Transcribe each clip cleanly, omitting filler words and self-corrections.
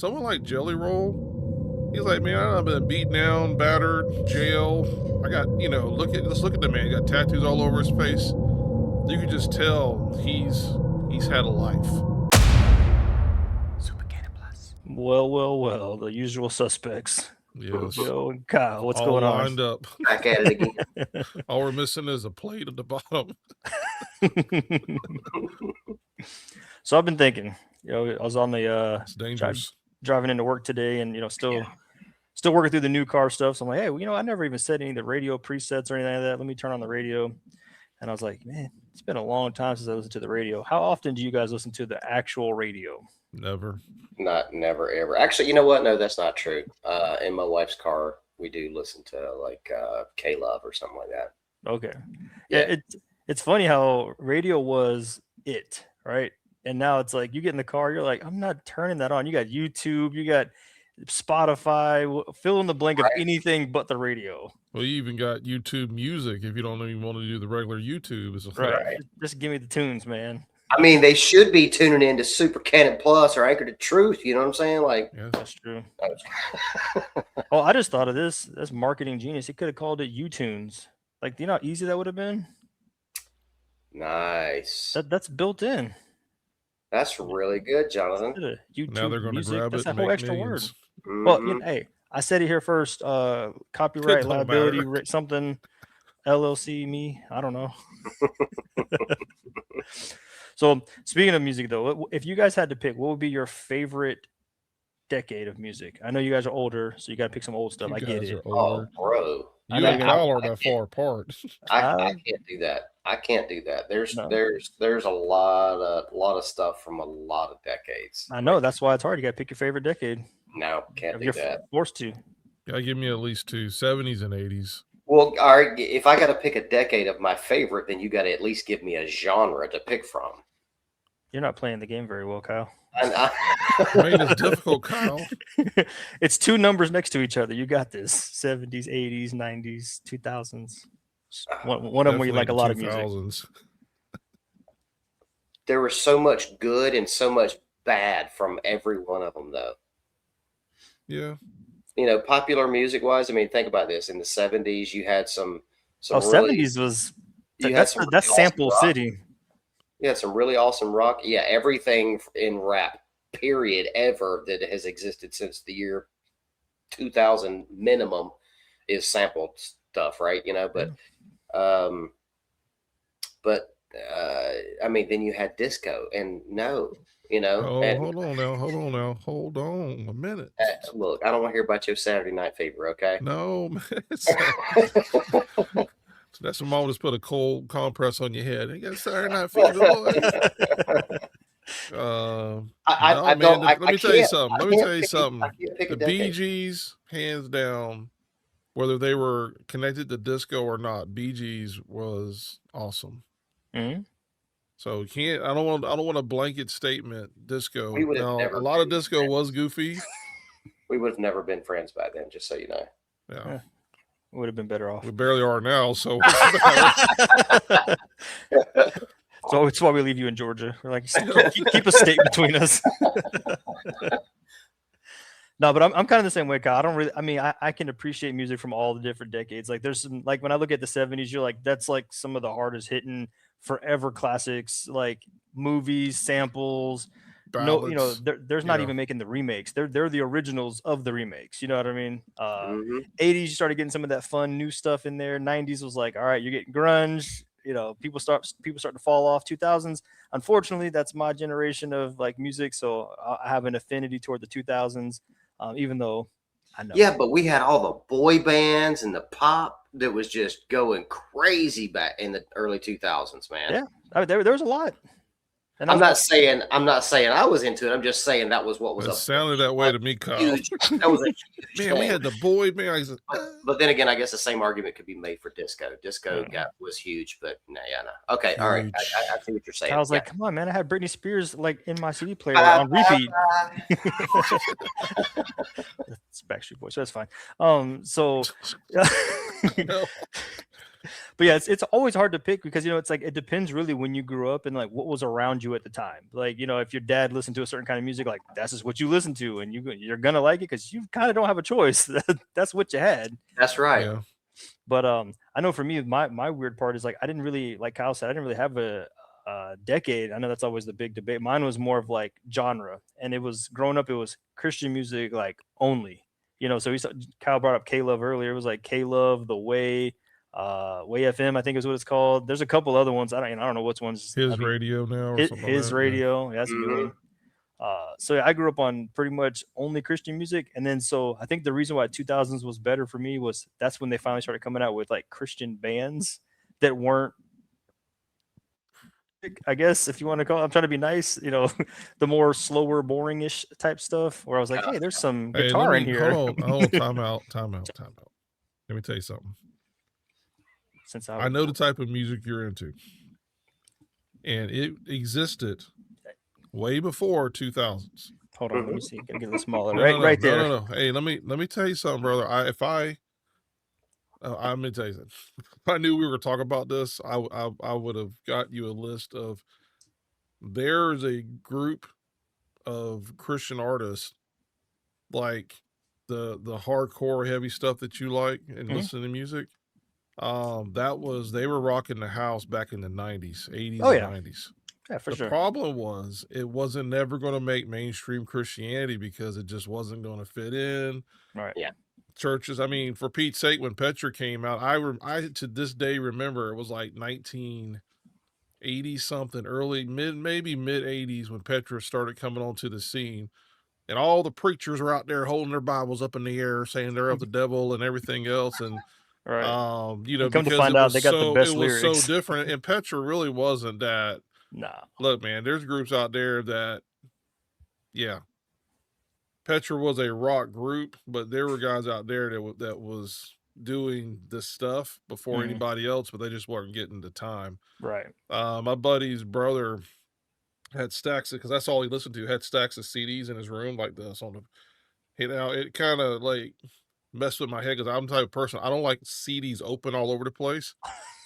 someone like Jelly Roll, he's like, man, I've been beat down, battered, jail. I got, let's look at the man. He got tattoos all over his face. You can just tell he's had a life. Super Cannon Plus. Well, the usual suspects. Yes. Joe and Kyle, what's all going on? lined up. Back at it again. All we're missing is a plate at the bottom. So I've been thinking, I was on the It's dangerous. driving into work today, and still working through the new car stuff. So I'm like, hey, I never even set any of the radio presets or anything like that. Let me turn on the radio. And I was like, man, it's been a long time since I listened to the radio. How often do you guys listen to the actual radio? Never. Never, ever. Actually, you know what? No, that's not true. In my wife's car, we do listen to like K-Love or something like that. Okay. Yeah. It's funny how radio was it, right? And now it's like you get in the car, you're like, I'm not turning that on. You got YouTube, you got Spotify, fill in the blank of anything but the radio. Well, you even got YouTube Music if you don't even want to do the regular YouTube. Right. Just give me the tunes, man. I mean, they should be tuning into Super Cannon Plus or Anchor to Truth. You know what I'm saying? Like, yes. That's true. Oh, I just thought of this. That's marketing genius. He could have called it YouTunes. Like, do you know how easy that would have been? Nice. That's built in. That's really good, Jonathan. YouTube Now they're going to grab that's it. a whole extra millions. word. Well, hey, I said it here first. Copyright liability, something, LLC, me. I don't know. So speaking of music, though, if you guys had to pick, what would be your favorite decade of music? I know you guys are older, so you got to pick some old stuff. I get it. Oh, bro. You and Kyle are that far apart. I can't do that. I can't do that. There's a lot of stuff from a lot of decades. I know, that's why it's hard. You got to pick your favorite decade. No, can't do You're that. forced to. Gotta give me at least two, 70s and 80s. Well, all right, if I got to pick a decade of my favorite, then you got to at least give me a genre to pick from. You're not playing the game very well, Kyle. I mean, it's difficult, Kyle. It's two numbers next to each other. You got this. 70s, 80s, 90s, 2000s. One of them where you like a lot of music. There was so much good and so much bad from every one of them, though. Yeah. Popular music-wise, I mean, think about this. In the 70s, you had some 70s was... That's Sample awesome City. Yeah, some really awesome rock. Yeah, everything in rap, period, ever that has existed since the year 2000 minimum is sampled stuff, right? I mean, then you had disco, and hold on a minute. Look, I don't want to hear about your Saturday Night Fever, okay? No, man. That's when mom just put a cold compress on your head. You got Saturday Night Fever, boy. Let me tell you something. The Bee Gees, hands down, whether they were connected to disco or not, Bee Gees was awesome. Mm-hmm. So I don't want a blanket statement. Disco. Now, a lot of disco was goofy. We would have never been friends by then, just so you know. Yeah. Would have been better off. We barely are now, so. So it's why we leave you in Georgia. We're like, keep a state between us. No, but I'm kind of the same way, Kyle. I can appreciate music from all the different decades. Like there's some, like when I look at the 70s, you're like, that's like some of the hardest hitting forever classics, like movies, samples. Ballads. There's not even making the remakes. They're the originals of the remakes. You know what I mean? 80s, you started getting some of that fun new stuff in there. 90s was like, all right, you're getting grunge. People start to fall off. 2000s, unfortunately, that's my generation of like music. So I have an affinity toward the 2000s, even though I know. Yeah, but we had all the boy bands and the pop that was just going crazy back in the early 2000s, man. Yeah, there was a lot. And I'm not saying I was into it. I'm just saying that was what was up. It sounded that way to me, Kyle. That was a huge man. We had the boy band. But then again, I guess the same argument could be made for disco. Disco was huge, but no. Okay, huge. All right. I see what you're saying. I was like, come on, man. I had Britney Spears like in my CD player on repeat. It's Backstreet Boys, so that's fine. But yeah, it's always hard to pick because it's like it depends really when you grew up and like what was around you at the time. Like if your dad listened to a certain kind of music, like that's just what you listen to, and you're gonna like it because you kind of don't have a choice. That's what you had. That's right. Yeah. But I know for me, my weird part is like I didn't really, like Kyle said, I didn't really have a decade. I know that's always the big debate. Mine was more of like genre, and it was growing up. It was Christian music, like only. So Kyle brought up K Love earlier. It was like K Love, The Way, Way FM, I think is what it's called. There's a couple other ones. I don't know which ones. His I mean, radio now or his, something like his that. radio. Yeah, that's a good Mhm. one. So yeah, I grew up on pretty much only Christian music, and then so I think the reason why 2000s was better for me was that's when they finally started coming out with like Christian bands that weren't, I guess if you want to call it, I'm trying to be nice, the more slower, boringish type stuff. Where I was like, hey, there's some Hey, guitar in here. Hold on. Time out. Let me tell you something. Since I know the type of music you're into, and it existed way before 2000s. Hold on, let me see. Gotta get a little smaller. No, right there. No. Hey, let me tell you something, brother. I'm gonna tell you something. If I knew we were talking about this, I would have got you a list of. There's a group of Christian artists, like the hardcore heavy stuff that you like and listen to music. They were rocking the house back in the 90s, 80s, Oh, and yeah. 90s. Yeah, for The sure. problem was it wasn't never going to make mainstream Christianity because it just wasn't going to fit in. Right. Yeah. Churches. I mean, for Pete's sake, when Petra came out, I to this day remember it was like 1980 something, maybe mid 80s when Petra started coming onto the scene, and all the preachers were out there holding their Bibles up in the air, saying they're of the devil and everything else, and Right. come to because find it out, was they got the best it was lyrics. so different, and Petra really wasn't that. Nah. Look, man, there's groups out there that, yeah, Petra was a rock group, but there were guys out there that was doing this stuff before anybody else, but they just weren't getting the time. Right. My buddy's brother had stacks because that's all he listened to. Had stacks of CDs in his room like this on the. It kind of like messed with my head because I'm the type of person I don't like CDs open all over the place.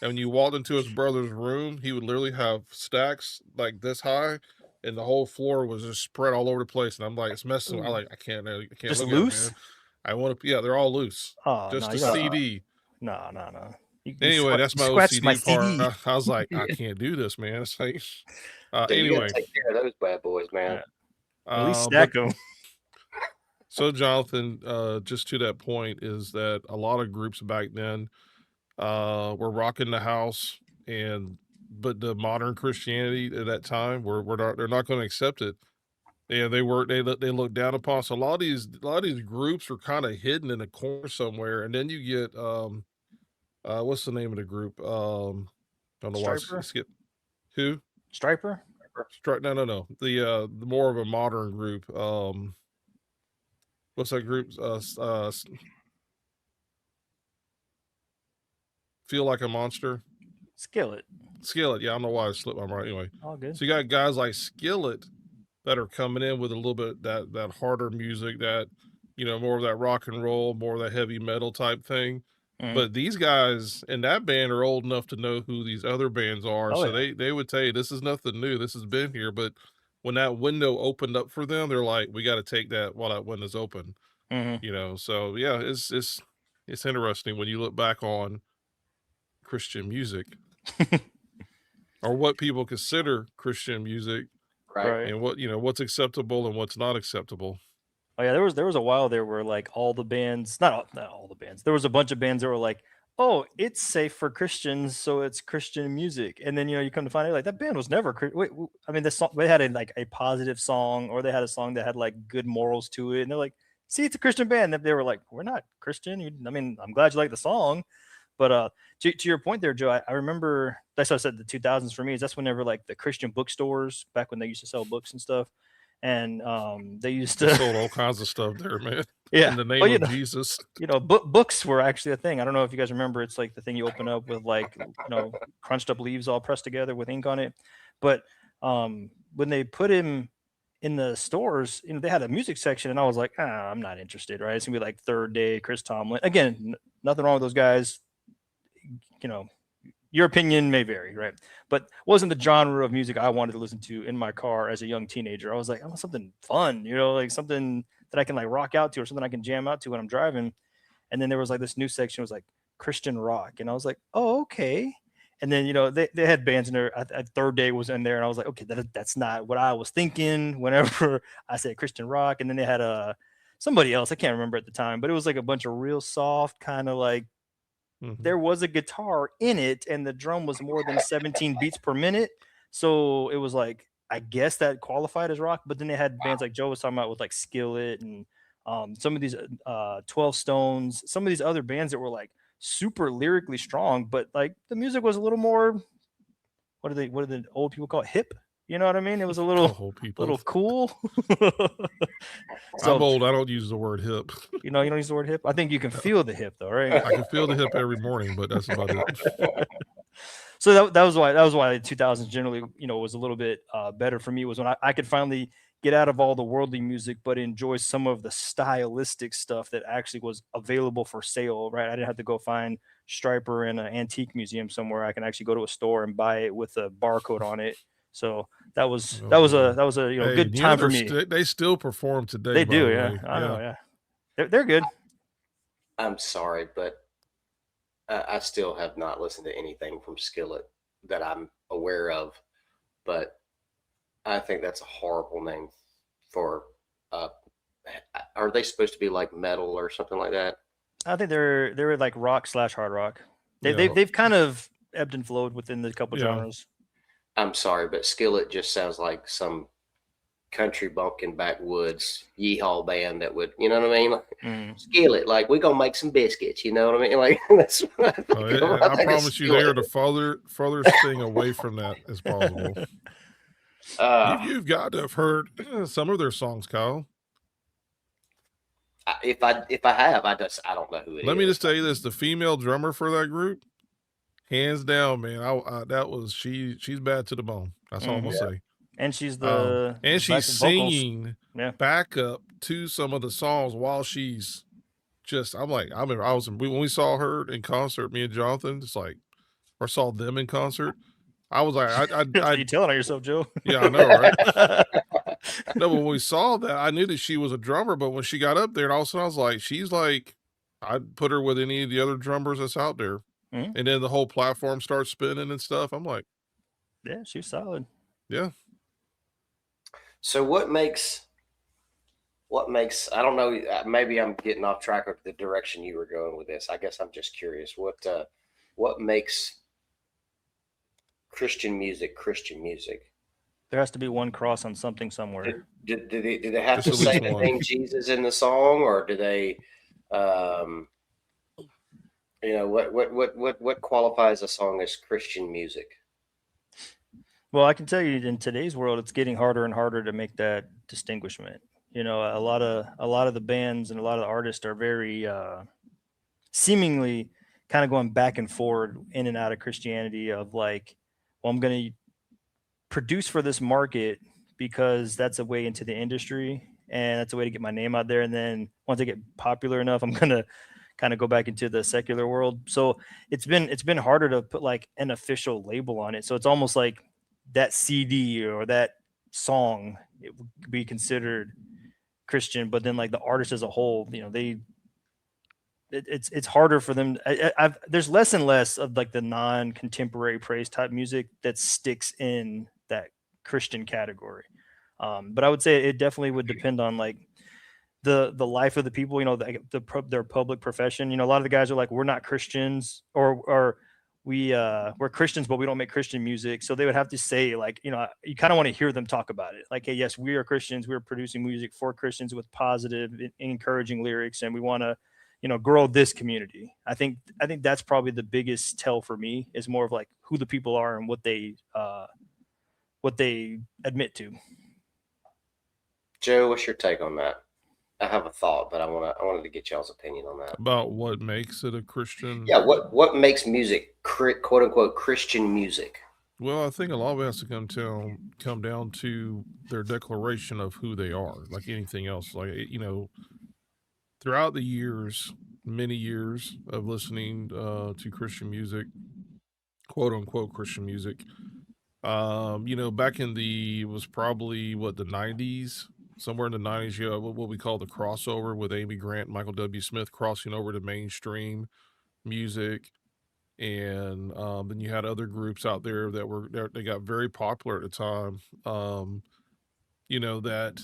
And when you walked into his brother's room, he would literally have stacks like this high, and the whole floor was just spread all over the place. And I'm like, it's messing. I can't Just look loose? at it, man. I want to. Yeah, they're all loose. Oh, Just no, a you gotta- CD. No. Anyway, that's my scratch OCD my part. CD. I was like, I can't do this, man. It's like, Yeah, you anyway, gotta take care of those bad boys, man. At least but- stack them. So, Jonathan, just to that point, is that a lot of groups back then were rocking the house, but the modern Christianity at that time they're not going to accept it. Yeah, they look down upon. So a lot of these groups are kind of hidden in a corner somewhere, and then you get what's the name of the group? Don't know why I Striper? skip. Who? Striper? No. The more of a modern group. What's that group? Feel Like a Monster. Skillet. Yeah, I don't know why I slipped my mind. Anyway, All good. so you got guys like Skillet that are coming in with a little bit that harder music, that more of that rock and roll, more of that heavy metal type thing. But these guys in that band are old enough to know who these other bands are, Oh, so yeah. they would tell you this is nothing new. This has been here, but when that window opened up for them, they're like, we got to take that while that window's open. So yeah, it's interesting when you look back on Christian music or what people consider Christian music, Right. and what's acceptable and what's not acceptable. Oh yeah, there was a while there where like all the bands, not all the bands, there was a bunch of bands that were like, oh, it's safe for Christians, so it's Christian music, and then you come to find out like that band was never. I mean, the song they had a positive song, or they had a song that had like good morals to it, and they're like, see, it's a Christian band. And they were like, we're not Christian. I mean, I'm glad you like the song, but to your point there, Joe, I remember that's what I said. The 2000s for me is that's whenever like the Christian bookstores back when they used to sell books and stuff. And they used to sold all kinds of stuff there, man. Yeah, in the name well, of Jesus. Books were actually a thing. I don't know if you guys remember. It's like the thing you open up with like crunched up leaves all pressed together with ink on it. But when they put him in the stores, they had a music section, and I was like, I'm not interested. Right? It's gonna be like Third Day, Chris Tomlin. Again, nothing wrong with those guys. your opinion may vary, right? But wasn't the genre of music I wanted to listen to in my car as a young teenager. I was like, I want something fun, like something that I can like rock out to or something I can jam out to when I'm driving. And then there was like this new section was like Christian rock, and I was like, oh, okay. And then they had bands in there. Third Day was in there, and I was like, okay, that's not what I was thinking whenever I said Christian rock. And then they had somebody else, I can't remember at the time, but it was like a bunch of real soft kind of like there was a guitar in it, and the drum was more than 17 beats per minute. So it was like, I guess that qualified as rock. But then they had bands like Joe was talking about with like Skillet and some of these 12 Stones, some of these other bands that were like super lyrically strong, but like the music was a little more, what do the old people call it, hip? You know what I mean? It was a little cool. I'm old. I don't use the word hip. You don't use the word hip? I think you can feel the hip though, right? I can feel the hip every morning, but that's about it. So that was why the 2000s generally, was a little bit better for me, was when I could finally get out of all the worldly music, but enjoy some of the stylistic stuff that actually was available for sale, right? I didn't have to go find Striper in an antique museum somewhere. I can actually go to a store and buy it with a barcode on it. So that was a good time for me. They still perform today. They do, yeah. I know, yeah. They're good. I'm sorry, but I still have not listened to anything from Skillet that I'm aware of, but I think that's a horrible name for. Are they supposed to be like metal or something like that? I think they're like rock/hard rock. They've kind of ebbed and flowed within the couple genres. I'm sorry, but Skillet just sounds like some country bumpkin backwoods yeehaw band that would, you know what I mean? Like, Skillet, like we're gonna make some biscuits, you know what I mean? Like that's what I promise you, they are the farthest thing away from that as possible. You've got to have heard some of their songs, Kyle. If I have, I don't know who it is. Let me just tell you this: the female drummer for that group, hands down, man. She's bad to the bone. That's all I'm gonna say. And she's she's singing backup to some of the songs while she's just. I'm like, when we saw her in concert, me and Jonathan, or saw them in concert. I was like, you telling on yourself, Joe? Yeah, I know, right? No, when we saw that, I knew that she was a drummer, but when she got up there, and all of a sudden I was like, she's like, I'd put her with any of the other drummers that's out there. And then the whole platform starts spinning and stuff. I'm like, yeah, she's solid. Yeah. So what makes, I don't know, maybe I'm getting off track of the direction you were going with this. I guess I'm just curious. What makes Christian music? There has to be one cross on something somewhere. Do they have to say the name Jesus in the song, or do they, what qualifies a song as Christian music? Well, I can tell you in today's world, it's getting harder and harder to make that distinguishment. A lot of the bands and a lot of the artists are very seemingly kind of going back and forward in and out of Christianity of like, well, I'm going to produce for this market because that's a way into the industry and that's a way to get my name out there. And then once I get popular enough, I'm going to kind of go back into the secular world. So it's been harder to put like an official label on it. So it's almost like that CD or that song, it would be considered Christian, but then like the artist as a whole, it's harder for them. There's less and less of like the non-contemporary praise type music that sticks in that Christian category. But I would say it definitely would depend on like the life of the people, their public profession. A lot of the guys are like, we're not Christians, or we're Christians, but we don't make Christian music. So they would have to say like, you kind of want to hear them talk about it. Like, hey, yes, we are Christians. We're producing music for Christians with positive and encouraging lyrics. And we want to, grow this community. I think that's probably the biggest tell for me, is more of like who the people are and what they admit to. Joe, what's your take on that? I have a thought, but I wanted to get y'all's opinion on that. About what makes it a Christian? Yeah, what makes music quote unquote Christian music? Well, I think a lot of it has to come down to their declaration of who they are, like anything else. Like, throughout the years, many years of listening to Christian music, quote unquote Christian music. Back in it was probably the 90s, somewhere in the 90s, what we call the crossover with Amy Grant, Michael W. Smith crossing over to mainstream music. And then you had other groups out there they got very popular at the time. That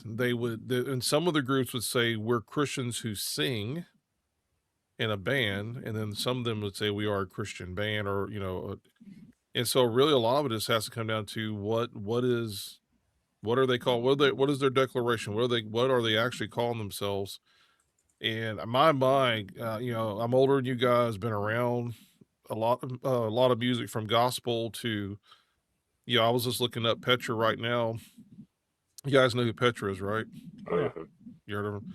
and some of the groups would say we're Christians who sing in a band, and then some of them would say we are a Christian band, or and so really a lot of it just has to come down to what are they called? What is their declaration? What are they actually calling themselves? And in my mind, I'm older than you guys, been around a lot of music from gospel to, I was just looking up Petra right now. You guys know who Petra is, right? Mhm. You heard of them?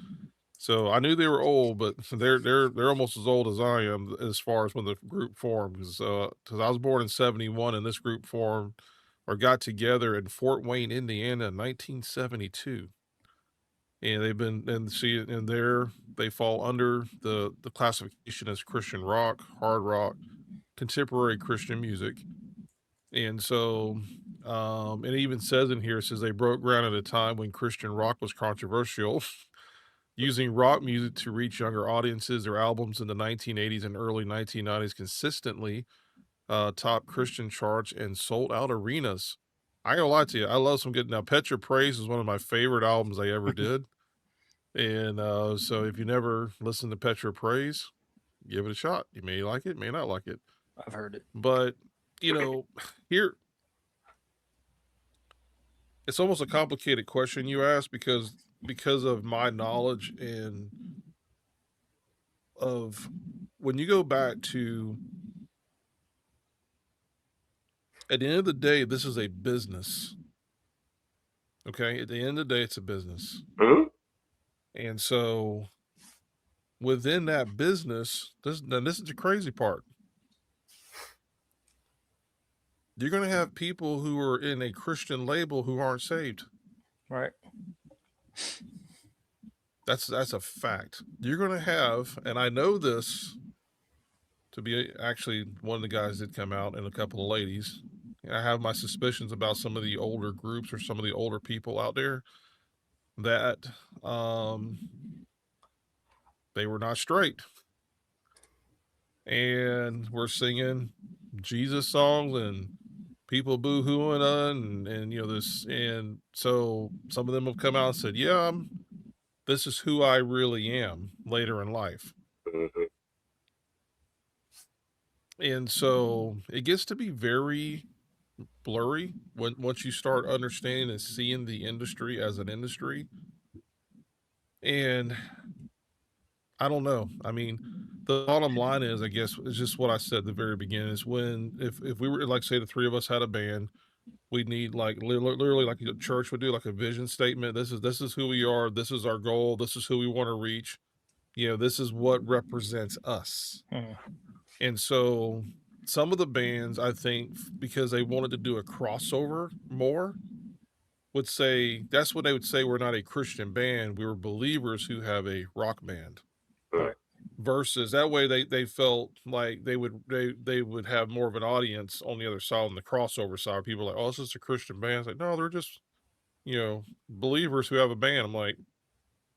So I knew they were old, but they're almost as old as I am as far as when the group formed. Because I was born in '71, and this group formed or got together in Fort Wayne, Indiana, in 1972. And they've been and there they fall under the classification as Christian rock, hard rock, contemporary Christian music. And so it even says in here, it says they broke ground at a time when Christian rock was controversial. Using rock music to reach younger audiences, their albums in the 1980s and early 1990s consistently topped Christian charts and sold out arenas. I ain't gonna lie to you, I love some good. Now, Petra Praise is one of my favorite albums they ever did, and so if you never listened to Petra Praise, give it a shot. You may like it, may not like it, I've heard it. but here it's almost a complicated question you ask because of my knowledge and of when you go back to, at the end of the day, this is a business. Okay, at the end of the day, it's a business. Mhm. And so within that business, this is the crazy part. You're going to have people who are in a Christian label who aren't saved. Right. That's a fact. You're going to have, and I know this to be actually, one of the guys did come out, and a couple of ladies. I have my suspicions about some of the older groups or some of the older people out there that they were not straight, and we're singing Jesus songs and people boo-hooing and this, and so some of them have come out and said, yeah, this is who I really am later in life. Mhm. And so it gets to be very blurry once you start understanding and seeing the industry as an industry. And I don't know. I mean, the bottom line is, I guess, is just what I said at the very beginning, is if we were, like, say the three of us had a band, we'd need, like, literally like a church would do, like a vision statement. This is who we are. This is our goal. This is who we want to reach. This is what represents us. And so some of the bands, I think, because they wanted to do a crossover more, would say, that's what they would say, we're not a Christian band, we were believers who have a rock band. Right. Versus that way they felt like they would have more of an audience on the other side, on the crossover side. People are like, oh, this is a Christian band. It's like, no, they're just believers who have a band. I'm like,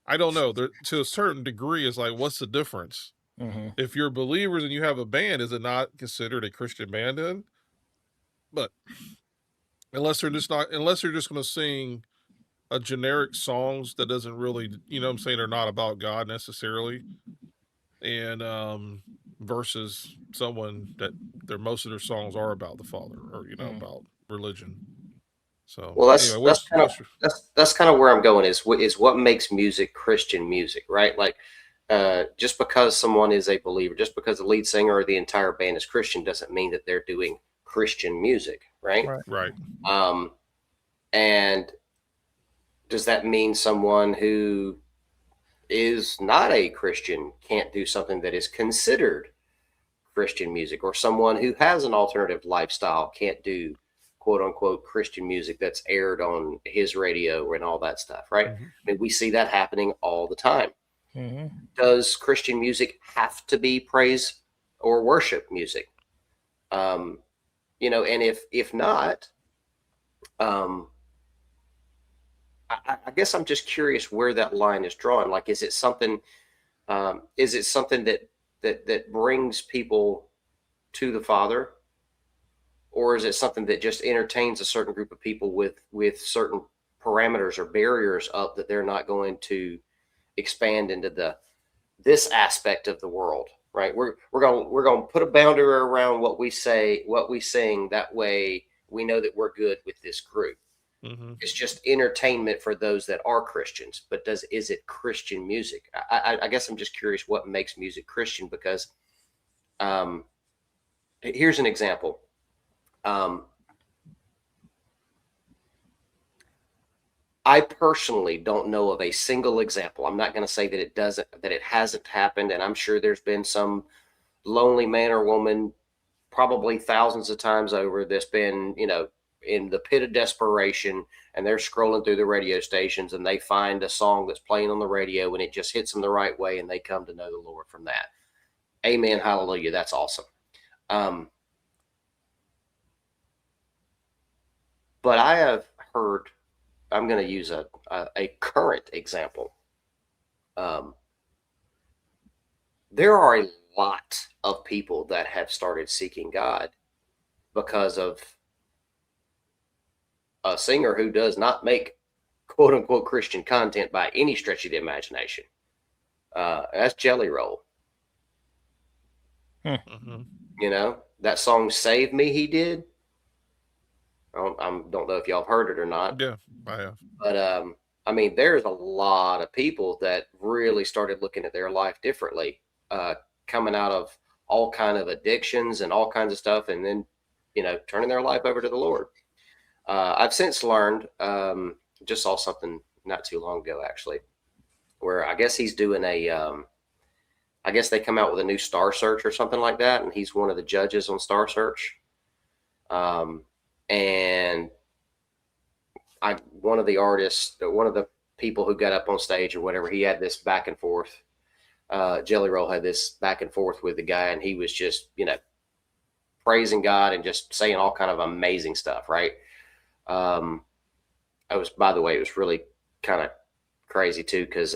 I don't know. To a certain degree, it's like, what's the difference? Mm-hmm. If you're believers and you have a band, is it not considered a Christian band then? But unless they're just going to sing a generic songs that doesn't really, what I'm saying, they're not about God necessarily. And versus someone that most of their songs are about the Father, or about religion. So Well, anyway, that's kind of where I'm going, is what makes music Christian music, right? Like, just because someone is a believer, just because the lead singer or the entire band is Christian, doesn't mean that they're doing Christian music, right? Right. And does that mean someone who is not a Christian can't do something that is considered Christian music, or someone who has an alternative lifestyle can't do quote unquote Christian music that's aired on his radio and all that stuff, right? Mm-hmm. I mean, we see that happening all the time. Mm-hmm. Does Christian music have to be praise or worship music? And if not, um, I guess I'm just curious where that line is drawn. Like, is it something that brings people to the Father, or is it something that just entertains a certain group of people with certain parameters or barriers up that they're not going to expand into this aspect of the world, right? We're going to put a boundary around what we say, what we sing. That way, we know that we're good with this group. Mm-hmm. It's just entertainment for those that are Christians. But is it Christian music? I guess I'm just curious what makes music Christian, because here's an example. I personally don't know of a single example. I'm not going to say that it hasn't happened, and I'm sure there's been some lonely man or woman, probably thousands of times over, that's been, in the pit of desperation, and they're scrolling through the radio stations and they find a song that's playing on the radio and it just hits them the right way and they come to know the Lord from that. Amen. Hallelujah. That's awesome. But I have heard, I'm going to use a current example. There are a lot of people that have started seeking God because of a singer who does not make quote unquote Christian content by any stretch of the imagination. That's Jelly Roll. Mm-hmm. That song "Save Me" he did. I don't know if y'all have heard it or not. Yeah, I have. But there's a lot of people that really started looking at their life differently, coming out of all kind of addictions and all kinds of stuff, and then turning their life over to the Lord. I've since learned, just saw something not too long ago actually, where I guess he's doing I guess they come out with a new Star Search or something like that, and he's one of the judges on Star Search. And one of the artists, one of the people who got up on stage or whatever, he had this back and forth. Jelly Roll had this back and forth with the guy, and he was just, praising God and just saying all kind of amazing stuff, right? By the way, it was really kind of crazy too, because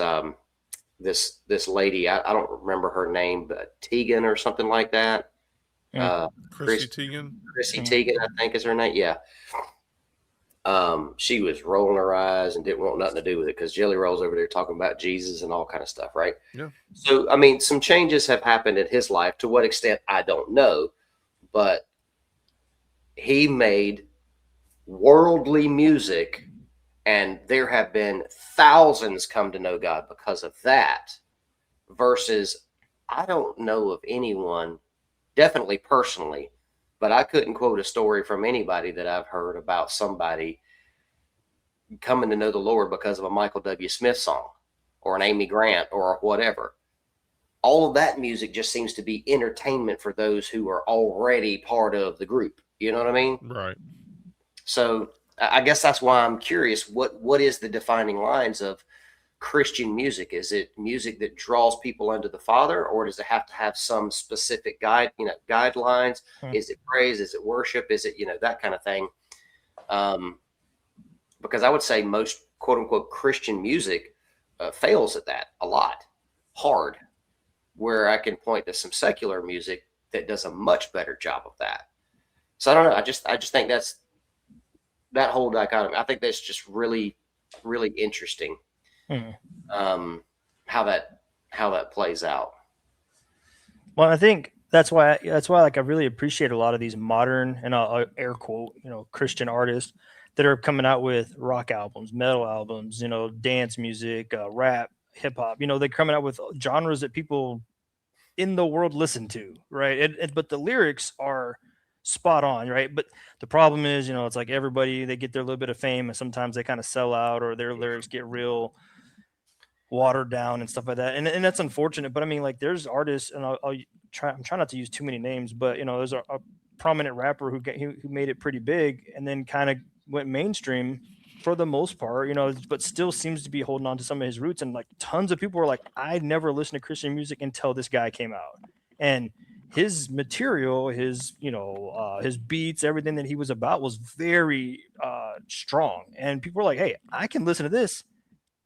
this lady, I don't remember her name, but Teigen or something like that. Chrissy Teigen. Chrissy Teigen, I think is her name. Yeah. She was rolling her eyes and didn't want nothing to do with it, because Jelly Roll's over there talking about Jesus and all kind of stuff, right? Yeah. So, some changes have happened in his life. To what extent, I don't know. But he made worldly music, and there have been thousands come to know God because of that. Versus, I don't know of anyone, definitely personally, but I couldn't quote a story from anybody that I've heard about somebody coming to know the Lord because of a Michael W. Smith song or an Amy Grant or whatever. All of that music just seems to be entertainment for those who are already part of the group. You know what I mean? Right. So I guess that's why I'm curious. What is the defining lines of Christian music? Is it music that draws people unto the Father, or does it have to have some specific guidelines? Is it praise? Is it worship? Is it, that kind of thing? Because I would say most quote unquote Christian music fails at that a lot, hard, where I can point to some secular music that does a much better job of that. So I don't know. I just think that's that whole dichotomy. I think that's just really, really interesting. How that plays out. Well, I think that's why like I really appreciate a lot of these modern, and air quote, Christian artists that are coming out with rock albums, metal albums, dance music, rap, hip hop. They're coming out with genres that people in the world listen to, right? But the lyrics are spot on, right? But the problem is, it's like everybody, they get their little bit of fame, and sometimes they kind of sell out, or their lyrics get real watered down and stuff like that, and that's unfortunate. But like, there's artists, and I'm trying not to use too many names, but there's a prominent rapper who made it pretty big and then kind of went mainstream for the most part, but still seems to be holding on to some of his roots. And like, tons of people were like, I never listened to Christian music until this guy came out, and his material, his his beats, everything that he was about was very strong. And people were like, "Hey, I can listen to this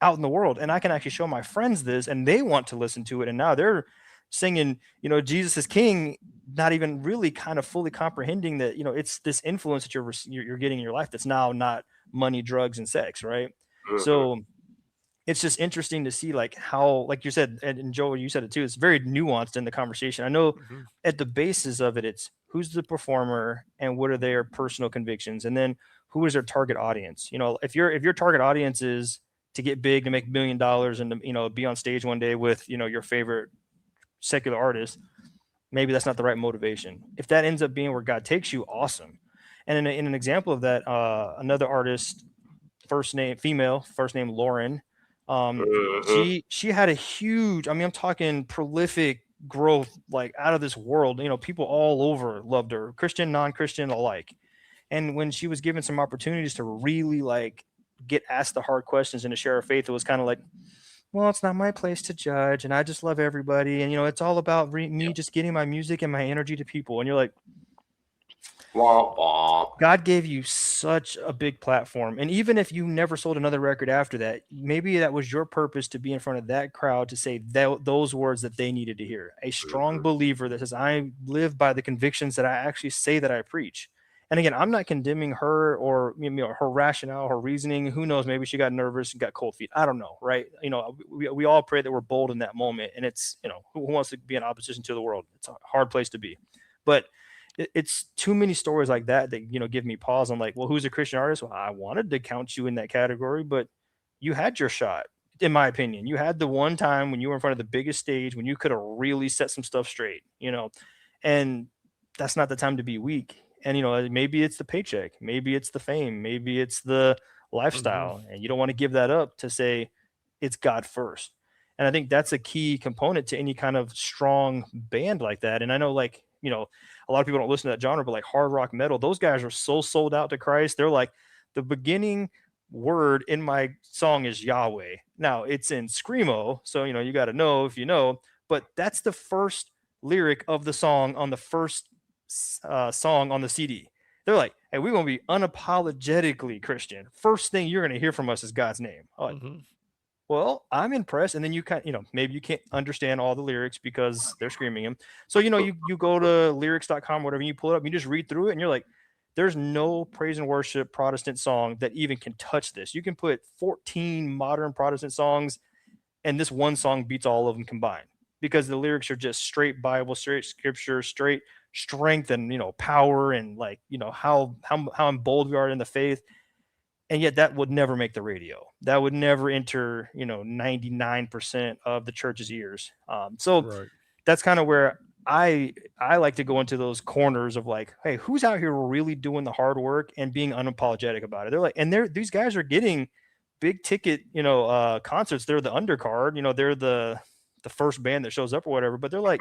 out in the world, and I can actually show my friends this, and they want to listen to it." And now they're singing, Jesus is King, not even really kind of fully comprehending that it's this influence that you're getting in your life that's now not money, drugs, and sex, right? Mhm. So it's just interesting to see like how, like you said, and Joel, you said it too, it's very nuanced in the conversation. I know Mhm. at the basis of it, it's who's the performer and what are their personal convictions, and then who is their target audience. If your target audience is to get big, to make $1 million, and to, be on stage one day with your favorite secular artist, maybe that's not the right motivation. If that ends up being where God takes you, awesome. And in an example of that, another artist, first name female, first name Lauren. Mhm. She had a huge, I mean, I'm talking prolific growth, like out of this world. People all over loved her, Christian, non-Christian alike. And when she was given some opportunities to really like get asked the hard questions and to share her faith, it was kind of like, well, it's not my place to judge, and I just love everybody, and it's all about me just getting my music and my energy to people. And you're like, Womp womp. God gave you such a big platform. And even if you never sold another record after that, maybe that was your purpose to be in front of that crowd to say those words that they needed to hear. A strong Mhm. believer that says, I live by the convictions that I actually say that I preach. And again, I'm not condemning her or her rationale, her reasoning. Who knows? Maybe she got nervous and got cold feet. I don't know, right? We all pray that we're bold in that moment. And it's, who wants to be in opposition to the world? It's a hard place to be. But it's too many stories like that that give me pause. I'm like, well, who's a Christian artist? Well, I wanted to count you in that category, but you had your shot. In my opinion, you had the one time when you were in front of the biggest stage when you could have really set some stuff straight, and that's not the time to be weak. And maybe it's the paycheck, maybe it's the fame, maybe it's the Mhm. lifestyle, and you don't want to give that up to say it's God first. And I think that's a key component to any kind of strong band like that. And I know, like, a lot of people don't listen to that genre, but like hard rock metal, those guys are so sold out to Christ. They're like, the beginning word in my song is Yahweh. Now it's in screamo, so you got to know if you know, but that's the first lyric of the song on the first song on the CD. They're like, hey, we're gonna be unapologetically Christian. First thing you're gonna hear from us is God's name. I'm like, Mhm. well, I'm impressed. And then maybe you can't understand all the lyrics because they're screaming them. So, you go to lyrics.com, whatever, you pull it up, you just read through it, and you're like, there's no praise and worship Protestant song that even can touch this. You can put 14 modern Protestant songs, and this one song beats all of them combined because the lyrics are just straight Bible, straight scripture, straight strength and power, and like how bold we are in the faith. And yet that would never make the radio. That would never enter 99% of the church's ears. So Right. that's kind of where I like to go into those corners of like, hey, who's out here really doing the hard work and being unapologetic about it? They're like, and these guys are getting big ticket concerts. They're the undercard, they're the first band that shows up or whatever, but they're like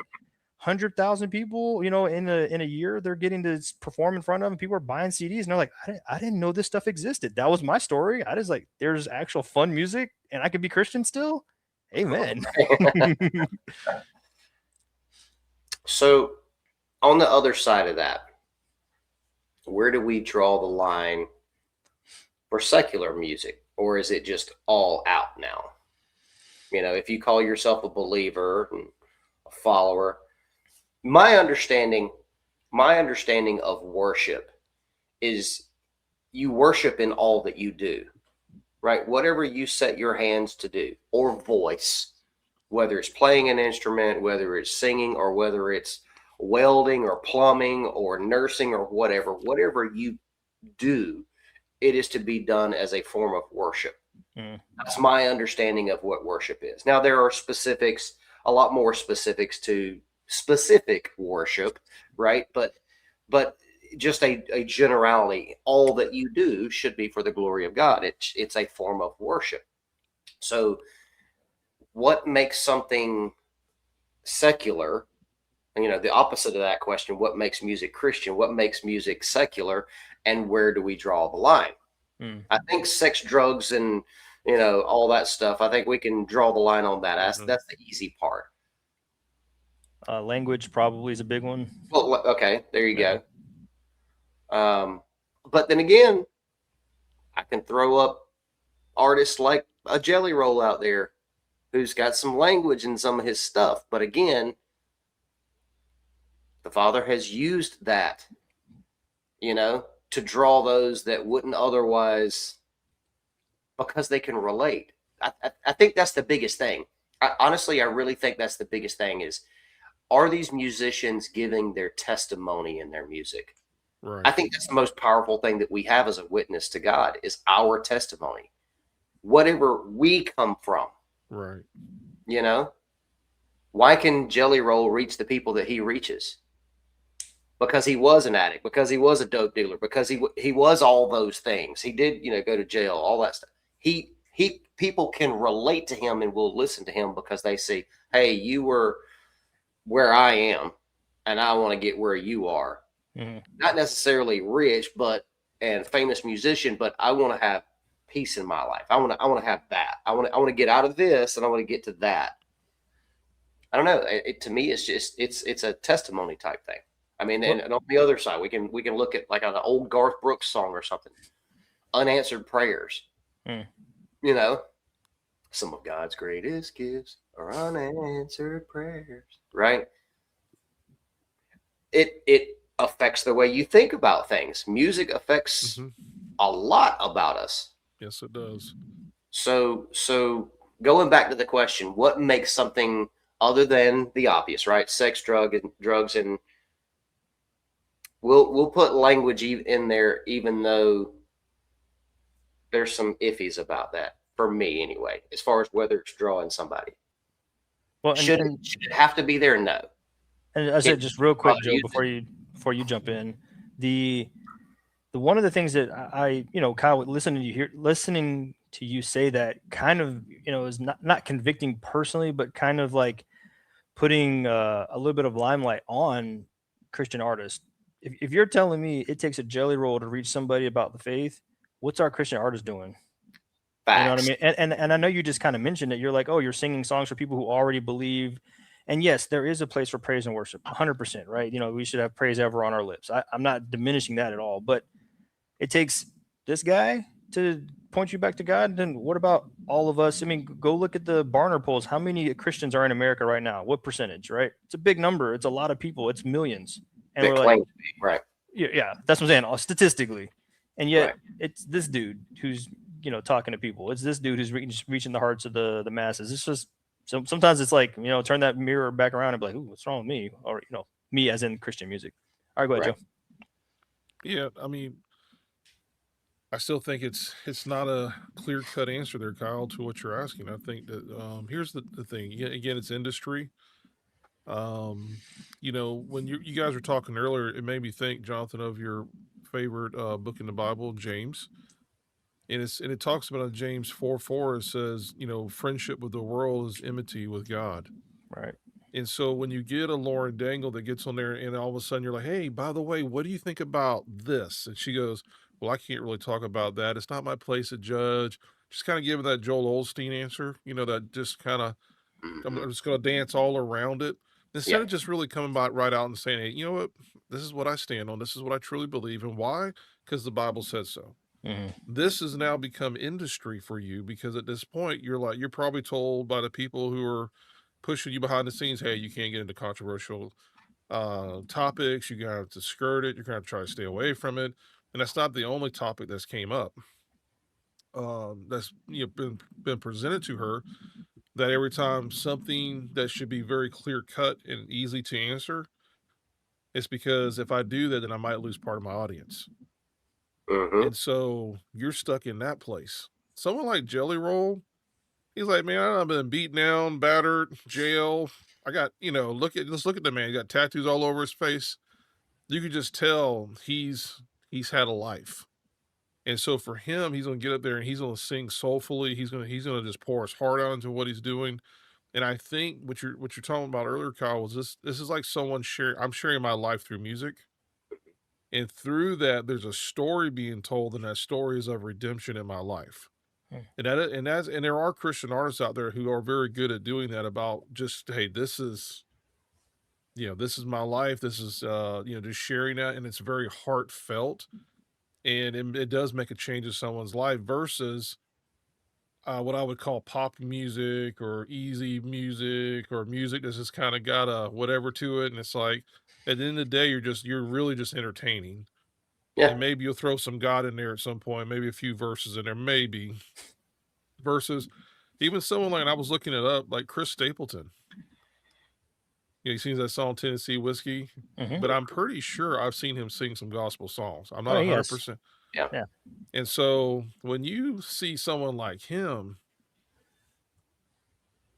100,000 people, in a year they're getting to perform in front of them. People are buying CDs, and they're like, I didn't know this stuff existed. That was my story. I just like, there's actual fun music, and I could be Christian still. Amen. So, on the other side of that, where do we draw the line for secular music, or is it just all out now? If you call yourself a believer and a follower, my understanding, my understanding of worship is you worship in all that you do, right? Whatever you set your hands to do, or voice, whether it's playing an instrument, whether it's singing, or whether it's welding or plumbing or nursing or whatever you do, it is to be done as a form of worship. Mm. That's my understanding of what worship is. Now, there are specifics, a lot more specifics to specific worship, right? But just a generality, all that you do should be for the glory of God. It's a form of worship. So, what makes something secular? The opposite of that question: what makes music Christian? What makes music secular? And where do we draw the line? Mm. I think sex, drugs, and all that stuff. I think we can draw the line on that. Mhm. That's the easy part. Language probably is a big one. Well, okay, there you Yeah. go. But then again, I can throw up artists like a Jelly Roll out there who's got some language in some of his stuff. But again, the Father has used that, to draw those that wouldn't otherwise, because they can relate. I think that's the biggest thing. Honestly, I really think that's the biggest thing is, are these musicians giving their testimony in their music? Right. I think that's the most powerful thing that we have as a witness to God is our testimony. Whatever we come from, Right. Why can Jelly Roll reach the people that he reaches? Because he was an addict, because he was a dope dealer, because he was all those things. He did, go to jail, all that stuff. People can relate to him and will listen to him because they see, hey, you were where I am, and I want to get where you are. Mhm. Not necessarily rich, and famous musician, but I want to have peace in my life. I want to have that. I want to get out of this, and I want to get to that. I don't know. To me, it's just it's a testimony type thing. I mean, and on the other side, we can look at like an old Garth Brooks song or something, unanswered prayers. Some of God's greatest gifts are unanswered prayers, right? It affects the way you think about things. Music affects a lot about us. Yes, it does. So going back to the question, what makes something other than the obvious, right? Sex, drugs, and we'll put language in there, even though there's some iffies about that for me, anyway. As far as whether it's drawing somebody, Well, should it have to be there? No. And I said just real quick, Joe, before you jump in, the one of the things that I Kyle, listening to you say that kind of is not convicting personally, but kind of like putting a little bit of limelight on Christian artists. If you're telling me it takes a Jelly Roll to reach somebody about the faith, what's our Christian artist doing? Facts. You know what I mean? And I know you just kind of mentioned it. You're like, oh, you're singing songs for people who already believe. And yes, there is a place for praise and worship, 100%, right? We should have praise ever on our lips. I'm not diminishing that at all, but it takes this guy to point you back to God. Then what about all of us? I mean, go look at the Barna polls. How many Christians are in America right now? What percentage, right? It's a big number. It's a lot of people. It's millions. And we're like, right. Yeah, that's what I'm saying, statistically. And yet it's this dude who's, talking to people. It's this dude who's reaching the hearts of the masses. It's just, sometimes it's like, turn that mirror back around and be like, ooh, what's wrong with me? Or, me as in Christian music. All right, go ahead, Joe. Yeah, I mean, I still think it's not a clear-cut answer there, Kyle, to what you're asking. I think that here's the thing. Again, it's industry. When you guys were talking earlier, it made me think, Jonathan, of your favorite book in the Bible, James. And it talks about in James 4:4, it says, friendship with the world is enmity with God. Right. And so when you get a Lauren Dangle that gets on there and all of a sudden you're like, hey, by the way, what do you think about this? And she goes, well, I can't really talk about that. It's not my place to judge. Just kind of giving that Joel Osteen answer, that just kind of, I'm just going to dance all around it. Instead of just really coming right out and saying, hey, you know what? This is what I stand on. This is what I truly believe. And why? Because the Bible says so. Mm-hmm. This has now become industry for you because at this point you're probably told by the people who are pushing you behind the scenes, hey, you can't get into controversial topics. You're gonna have to skirt it. You're gonna have to try to stay away from it. And that's not the only topic that's came up. That's been presented to her. That every time something that should be very clear cut and easy to answer, it's because if I do that, then I might lose part of my audience. And so you're stuck in that place. Someone like Jelly Roll, he's like, man, I've been beat down, battered, jail. I got, let's look at the man. He got tattoos all over his face. You can just tell he's had a life. And so for him, he's gonna get up there and he's gonna sing soulfully. He's gonna just pour his heart out into what he's doing. And I think what you're talking about earlier, Kyle, was this is like someone I'm sharing my life through music. And through that, there's a story being told, and that story is of redemption in my life. And there are Christian artists out there who are very good at doing that. About just, hey, this is this is my life. This is, just sharing that. And it's very heartfelt. And it does make a change in someone's life versus what I would call pop music or easy music or music that's just kind of got a whatever to it. And it's like, at the end of the day, you're really just entertaining. Yeah. And maybe you'll throw some God in there at some point, maybe a few verses in there, maybe. Versus even someone like, and I was looking it up, like Chris Stapleton. He sings that song Tennessee Whiskey, Mhm. but I'm pretty sure I've seen him sing some gospel songs. I'm Oh, not yes. 100%. Yeah. Yeah. And so when you see someone like him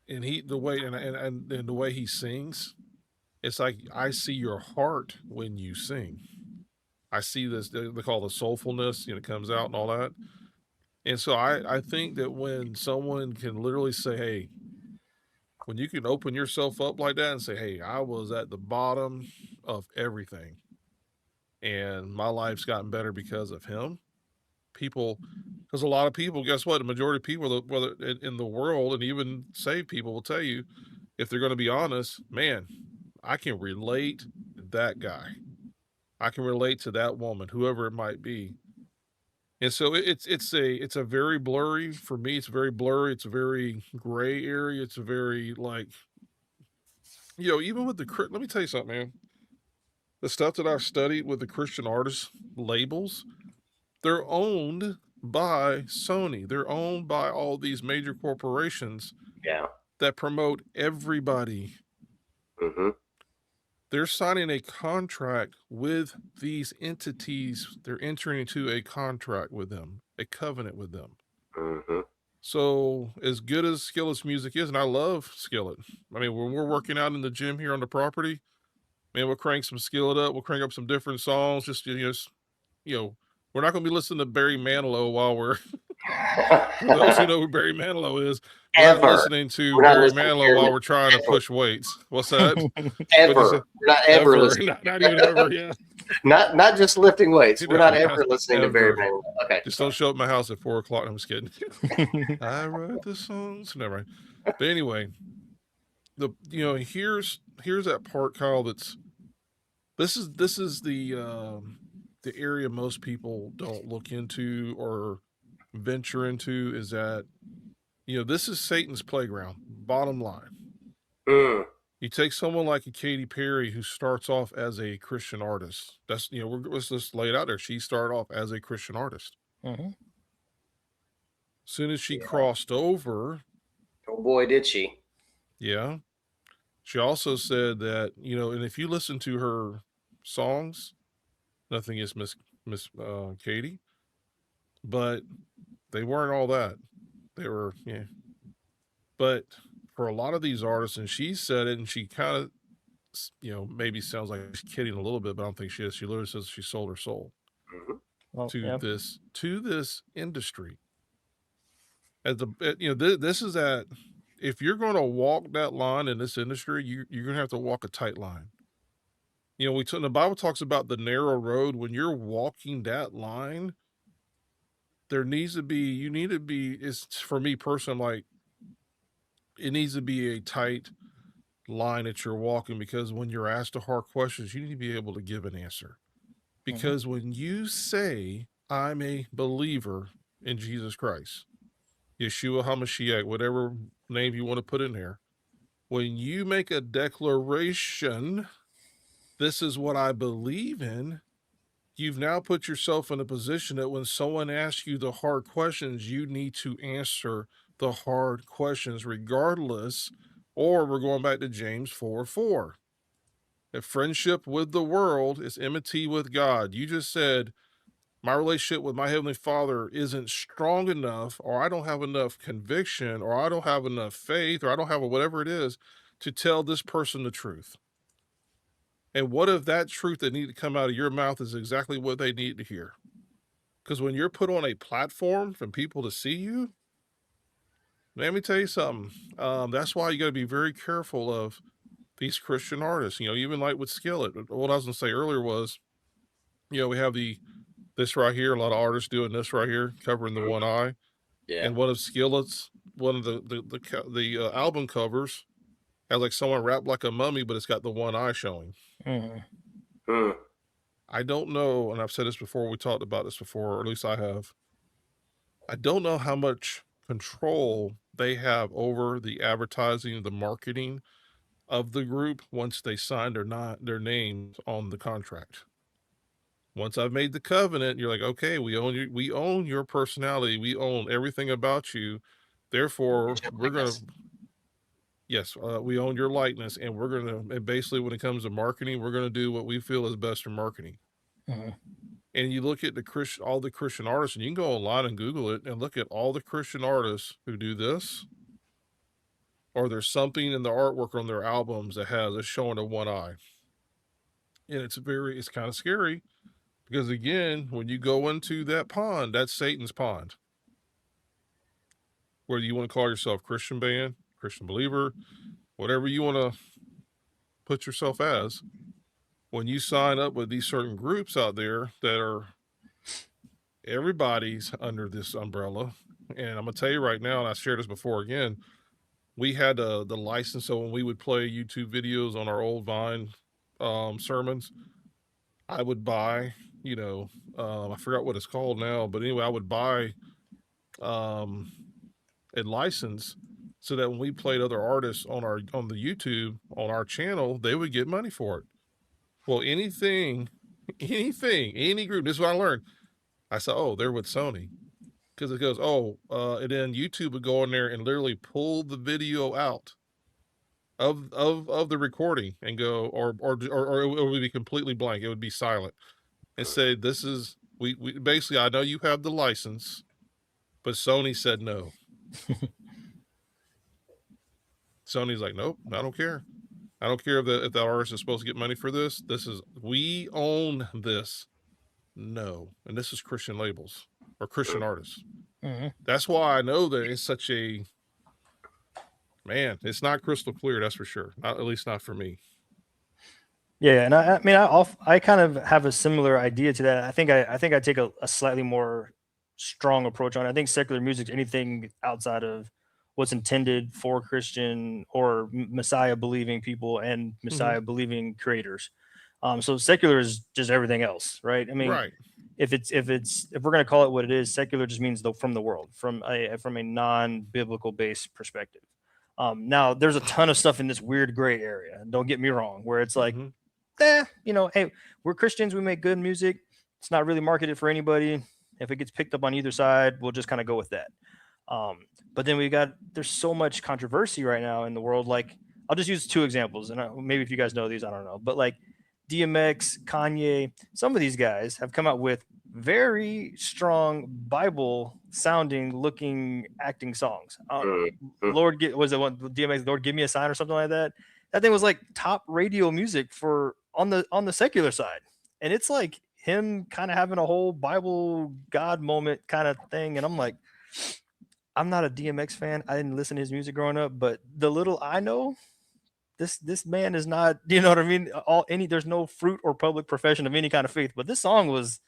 and the way and the way he sings, it's like I see your heart when you sing. I see this they call the soulfulness, comes out and all that. And so I think that when someone can literally say, hey, when you can open yourself up like that and say, hey, I was at the bottom of everything and my life's gotten better because of him, because a lot of people, guess what? The majority of people, whether in the world and even saved people, will tell you, if they're going to be honest, man, I can relate to that guy. I can relate to that woman, whoever it might be. And so it's a very blurry for me. It's very blurry. It's a very gray area. It's a very like, even with let me tell you something, man. The stuff that I've studied with the Christian artist labels, they're owned by Sony. They're owned by all these major corporations Yeah. that promote everybody. Mm-hmm. They're signing a contract with these entities. They're entering into a contract with them, a covenant with them. Mm-hmm. So as good as Skillet's music is, and I love Skillet. I mean, when we're working out in the gym here on the property, man, we'll crank some Skillet up. We'll crank up some different songs. Just we're not going to be listening to Barry Manilow while we're. For those who know who Barry Manilow is, we're not listening to Barry Manilow while we're trying to push weights. What's that? Ever. We're not ever listening. Not even ever, yeah. Not just lifting weights. We're not ever listening to Barry Manilow. Okay. Just don't show up at my house at 4 o'clock. I'm just kidding. I write the songs. Never mind. But anyway, here's that part, Kyle, this is the area most people don't look into or venture into, is that this is Satan's playground. Bottom line, you take someone like a Katy Perry who starts off as a Christian artist. That's let's just lay it out there. She started off as a Christian artist. Mm-hmm. As soon as she crossed over, oh boy, did she! Yeah, she also said that and if you listen to her songs, nothing against Miss Katy, but they weren't all that. They were, but for a lot of these artists, and she said it, and she kind of, maybe sounds like she's kidding a little bit, but I don't think she is. She literally says she sold her soul to this industry. This is that if you're going to walk that line in this industry, you're going to have to walk a tight line. The Bible talks about the narrow road. When you're walking that line, there needs to be, it's for me personally, I'm like, it needs to be a tight line that you're walking, because when you're asked the hard questions, you need to be able to give an answer. Because when you say, I'm a believer in Jesus Christ, Yeshua HaMashiach, whatever name you want to put in there, when you make a declaration, this is what I believe in, you've now put yourself in a position that when someone asks you the hard questions, you need to answer the hard questions regardless. Or we're going back to James 4:4. That friendship with the world is enmity with God. You just said, my relationship with my Heavenly Father isn't strong enough, or I don't have enough conviction, or I don't have enough faith, or I don't have whatever it is to tell this person the truth. And what if that truth that needs to come out of your mouth is exactly what they need to hear? Because when you're put on a platform for people to see you, let me tell you something. That's why you got to be very careful of these Christian artists. Even like with Skillet. What I was going to say earlier was, we have this right here. A lot of artists doing this right here, covering the one eye. Yeah. And one of Skillet's, one of the album covers has like someone wrapped like a mummy, but it's got the one eye showing. Mhm. Hmm. I don't know, and I've said this before, we talked about this before, or at least I have. I don't know how much control they have over the advertising, the marketing of the group once they sign their names on the contract. Once I've made the covenant, you're like, okay, we own your personality, we own everything about you. Therefore, Get your we're gonna likeness. yes, we own your likeness, and we're gonna and basically when it comes to marketing, we're gonna do what we feel is best for marketing. Mhm. And you look at all the Christian artists, and you can go online and Google it and look at all the Christian artists who do this, or there's something in the artwork on their albums that has a showing of one eye. And it's kind of scary because again, when you go into that pond, that's Satan's pond. Whether you want to call yourself Christian band, Christian believer, whatever you want to put yourself as, when you sign up with these certain groups out there that are everybody's under this umbrella. And I'm gonna tell you right now, and I shared this before again, we had the license, so when we would play YouTube videos on our old Vine sermons, I would buy, I forgot what it's called now, but anyway, I would buy um, a license so that when we played other artists on the YouTube on our channel, they would get money for it. Well, any group. This is what I learned. I said, oh, they're with Sony. Because it goes, and then YouTube would go in there and literally pull the video out of the recording and go, or it would be completely blank. It would be silent and say, "This is we basically. I know you have the license, but Sony said no." Sony's like, "Nope, I don't care. I don't care if the artist is supposed to get money for this. We own this. No, and this is Christian labels or Christian artists." Mhm. That's why I know that it's such a man. It's not crystal clear, that's for sure. Not at least not for me. Yeah, and I mean, I kind of have a similar idea to that. I think I take a slightly more strong approach on it. I think secular music, anything outside of what's intended for Christian or Messiah believing people and Mm-hmm. Messiah believing creators. So secular is just everything else, right? I mean, Right. if we're gonna call it what it is, secular just means from the world, from a non-biblical based perspective. Now, there's a ton of stuff in this weird gray area. Don't get me wrong, where it's like, Mm-hmm. hey, we're Christians, we make good music. It's not really marketed for anybody. If it gets picked up on either side, we'll just kind of go with that. But then there's so much controversy right now in the world. Like, I'll just use two examples, and maybe if you guys know these, I don't know. But like DMX, Kanye, some of these guys have come out with very strong Bible sounding, looking, acting songs. Mhm. Was it one DMX? Lord, give me a sign or something like that. That thing was like top radio music for on the secular side, and it's like him kind of having a whole Bible God moment kind of thing. And I'm like, I'm not a DMX fan. I didn't listen to his music growing up, but the little I know, this man is not, you know what I mean? There's no fruit or public profession of any kind of faith, but this song was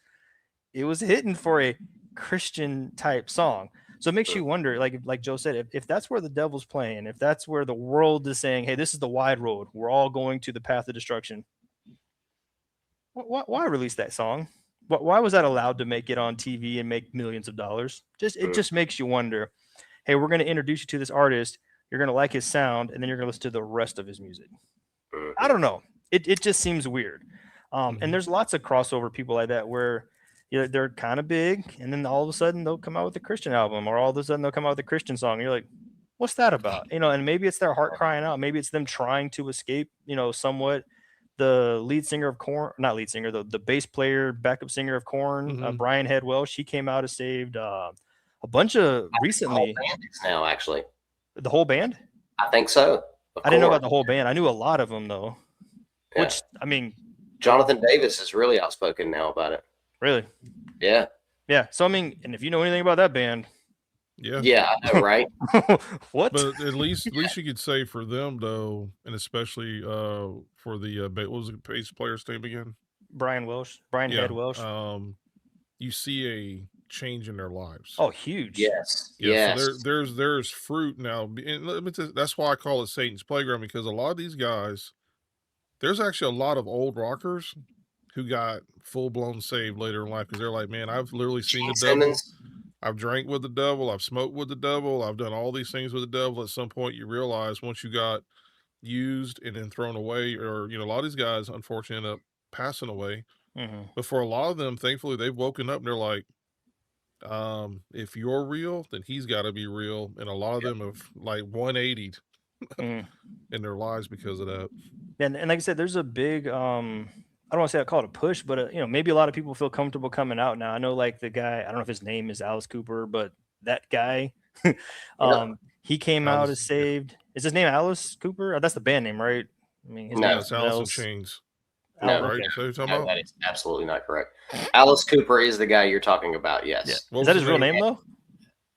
hitting for a Christian type song. So it makes you wonder, like Joe said, if that's where the devil's playing, if that's where the world is saying, hey, this is the wide road, we're all going to the path of destruction. Why release that song? Why was that allowed to make it on TV and make millions of dollars? It just makes you wonder. Hey, we're going to introduce you to this artist. You're going to like his sound, and then you're going to listen to the rest of his music. I don't know. It just seems weird. And there's lots of crossover people like that where they're kind of big, and then all of a sudden they'll come out with a Christian album, or all of a sudden they'll come out with a Christian song. And you're like, what's that about? And maybe it's their heart crying out. Maybe it's them trying to escape, somewhat the lead singer of Korn, not lead singer, the bass player, backup singer of Korn, Brian Head Welch. He came out and saved a bunch of recently. Now, actually, the whole band. I think so. I didn't know about the whole band. I knew a lot of them though. Yeah. Which, I mean, Jonathan Davis is really outspoken now about it. Really? Yeah. Yeah. So I mean, and if you know anything about that band, yeah, I know, right? What? But at least you could say for them though, and especially for the what was the bass player's name again? Brian Head Welch. You see a changing their lives. Oh, huge. Yes. Yeah, so Yes. there's fruit now, and that's why I call it Satan's playground, because a lot of these guys, there's actually a lot of old rockers who got full blown saved later in life, because they're like, man, I've literally seen the Gene devil. Simmons. I've drank with the devil. I've smoked with the devil. I've done all these things with the devil. At some point, you realize once you got used and then thrown away, or a lot of these guys unfortunately end up passing away. Hmm. But for a lot of them, thankfully, they've woken up and they're like, if you're real, then he's got to be real. And a lot of them have like 180'd Hmm. in their lives because of that. And like I said, there's a big I don't want to say I call it a push, but maybe a lot of people feel comfortable coming out now. I know like the guy, I don't know if his name is Alice Cooper, but that guy, he came out as Alice, yeah. saved. Is his name Alice Cooper? Oh, that's the band name, right? I mean, his No. name It's is Alice in Nels. Chains, No. right? Okay. So you're talking No, about? that is absolutely not correct. Alice Cooper is the guy you're talking about. Yes. Yeah. What Is was that his his real name? name though?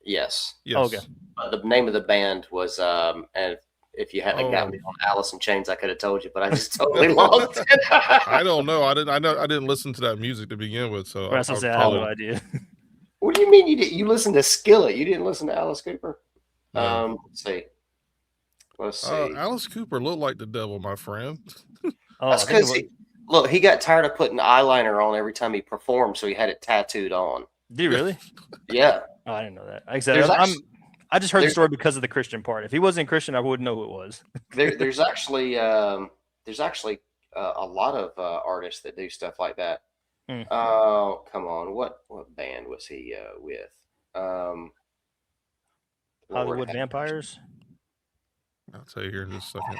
Yes. Yes. Oh, okay. But the name of the band was and if you hadn't got me Oh. on Alice in Chains, I could have told you, but I just totally lost it. I don't know. I didn't listen to that music to begin with, so Right, so I'll I have call no it. idea. What do you mean you listened to Skillet? You didn't listen to Alice Cooper? No. Let's see. Alice Cooper looked like the devil, my friend. Oh, That's I think because look, he got tired of putting eyeliner on every time he performed, so he had it tattooed on. do you really? Yeah. Oh, I didn't know that. Like I said, There's actually- I just heard the there's- story because of the Christian part. If he wasn't Christian, I wouldn't know who it was. There's actually a lot of artists that do stuff like that. Hmm. Oh, come on. What band was he with? Hollywood Lord. Vampires. I'll tell you here in just a second.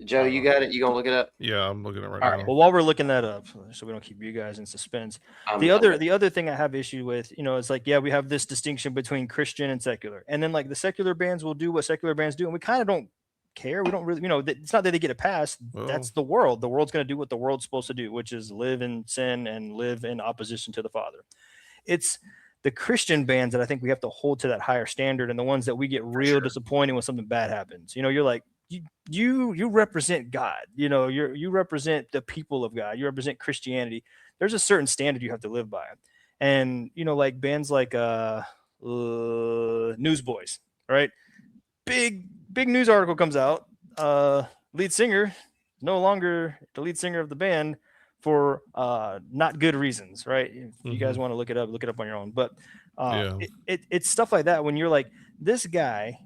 Joe, you got it? You gonna look it up? Yeah, I'm looking at it right All now. right. Well, while we're looking that up, so we don't keep you guys in suspense, the other thing I have issue with, is like, yeah, we have this distinction between Christian and secular, and then like the secular bands will do what secular bands do, and we kind of don't care. We don't really, it's not that they get a pass. That's the world. The world's going to do what the world's supposed to do, which is live in sin and live in opposition to the Father. It's the Christian bands that I think we have to hold to that higher standard, and the ones that we get real disappointed when something bad happens. You're like, you represent God. You represent the people of God. You represent Christianity. There's a certain standard you have to live by, and like bands like Newsboys, right? Big news article comes out. Lead singer no longer the lead singer of the band for not good reasons, right? If you guys want to look it up on your own. But it's stuff like that when you're like, this guy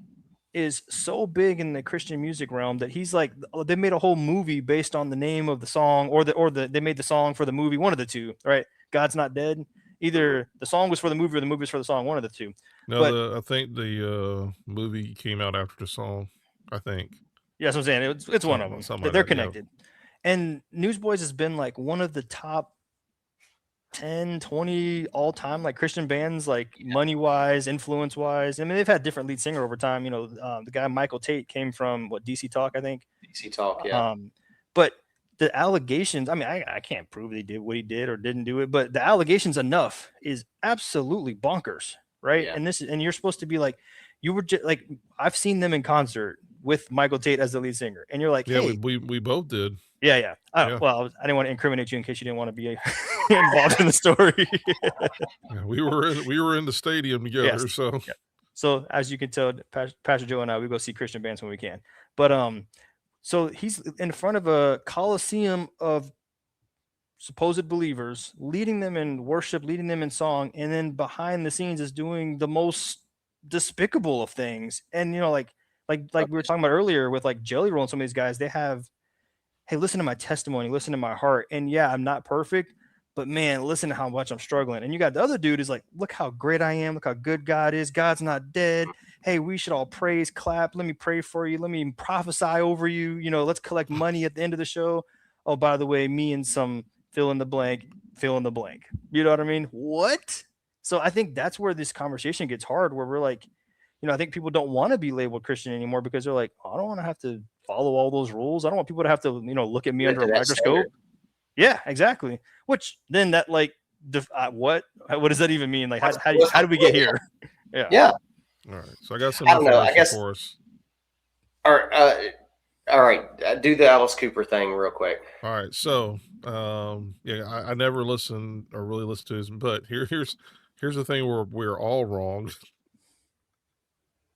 is so big in the Christian music realm that he's like, they made a whole movie based on the name of the song, or they made the song for the movie, one of the two, right? God's Not Dead. Either the song was for the movie or the movie was for the song, one of the two. No, I think the movie came out after the song, I think. Yeah, that's what I'm saying. It's one of them. They're connected. And Newsboys has been like one of the top 10, 20 all time, like Christian bands, like money wise, influence wise. I mean, they've had different lead singer over time. The guy Michael Tate came from DC Talk, I think. DC Talk, yeah. But the allegations, I mean, I can't prove he did what he did or didn't do it, but the allegations enough is absolutely bonkers, right? Yeah. And you're supposed to be like, you were just like, I've seen them in concert with Michael Tate as the lead singer, and you're like, yeah, hey, we both did. Yeah. Well, I didn't want to incriminate you in case you didn't want to be involved in the story. Yeah, we were in the stadium together, Yes. so. Yeah. So as you can tell, Pastor Joe and I, we go see Christian bands when we can. But so he's in front of a coliseum of supposed believers, leading them in worship, leading them in song, and then behind the scenes is doing the most despicable of things. And like we were talking about earlier with like Jelly Roll and some of these guys, they have, hey, listen to my testimony, listen to my heart. And yeah, I'm not perfect, but man, listen to how much I'm struggling. And you got the other dude is like, look how great I am. Look how good God is. God's not dead. Hey, we should all praise, clap. Let me pray for you. Let me prophesy over you. Let's collect money at the end of the show. Oh, by the way, me and some fill in the blank. You know what I mean? What? So I think that's where this conversation gets hard, where we're like, I think people don't want to be labeled Christian anymore because they're like, I don't want to have to follow all those rules. I don't want people to have to, look at me under a microscope. Standard. Yeah, exactly. Which then that like, what does that even mean? Like, how do we get here? Yeah. All right. So I got some I don't know, I information guess- for us. All right. Do the Alice Cooper thing real quick. All right. So, I never listened or really listened to his, but here's here's the thing where we're all wrong.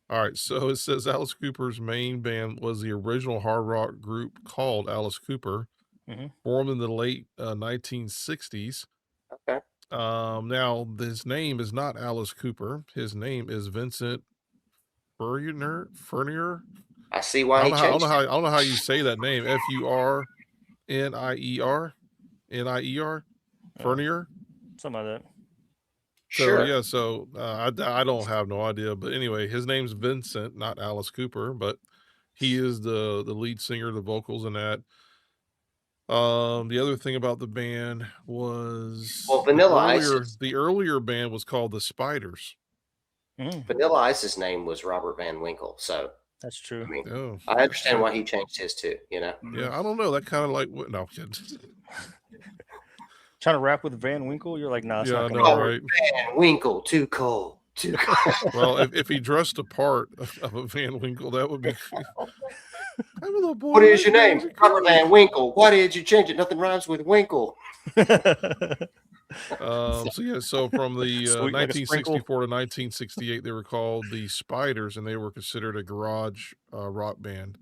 All right, so it says Alice Cooper's main band was the original hard rock group called Alice Cooper, Mhm. formed in the late 1960s. Okay. Now his name is not Alice Cooper. His name is Vincent Furnier. I see why he I changed it. don't know how you say that name. Furnier. Furnier. Something like that. So Sure. yeah, so I don't have no idea, but anyway, his name's Vincent, not Alice Cooper, but he is the lead singer, the vocals in that. The other thing about the band was Well, Vanilla Ice's the earlier band was called the Spiders. Mm, Vanilla Ice's name was Robert Van Winkle. So that's I true. mean, Oh, I understand why he changed his too. You know. yeah, I don't know. That kind of like no, I'm kidding. Trying to rap with Van Winkle, you're like, nah, it's Yeah, I not know, gonna work. Robert right? Van Winkle, too cold. Too cold. Well, if he dressed the part of a Van Winkle, that would be. I'm a little boy. What is your named name? Magic Robert Girl. Van Winkle. Why did you change it? Nothing rhymes with Winkle. So yeah, so from the Sweet like a sprinkle. 1964 to 1968, they were called the Spiders, and they were considered a garage rock band.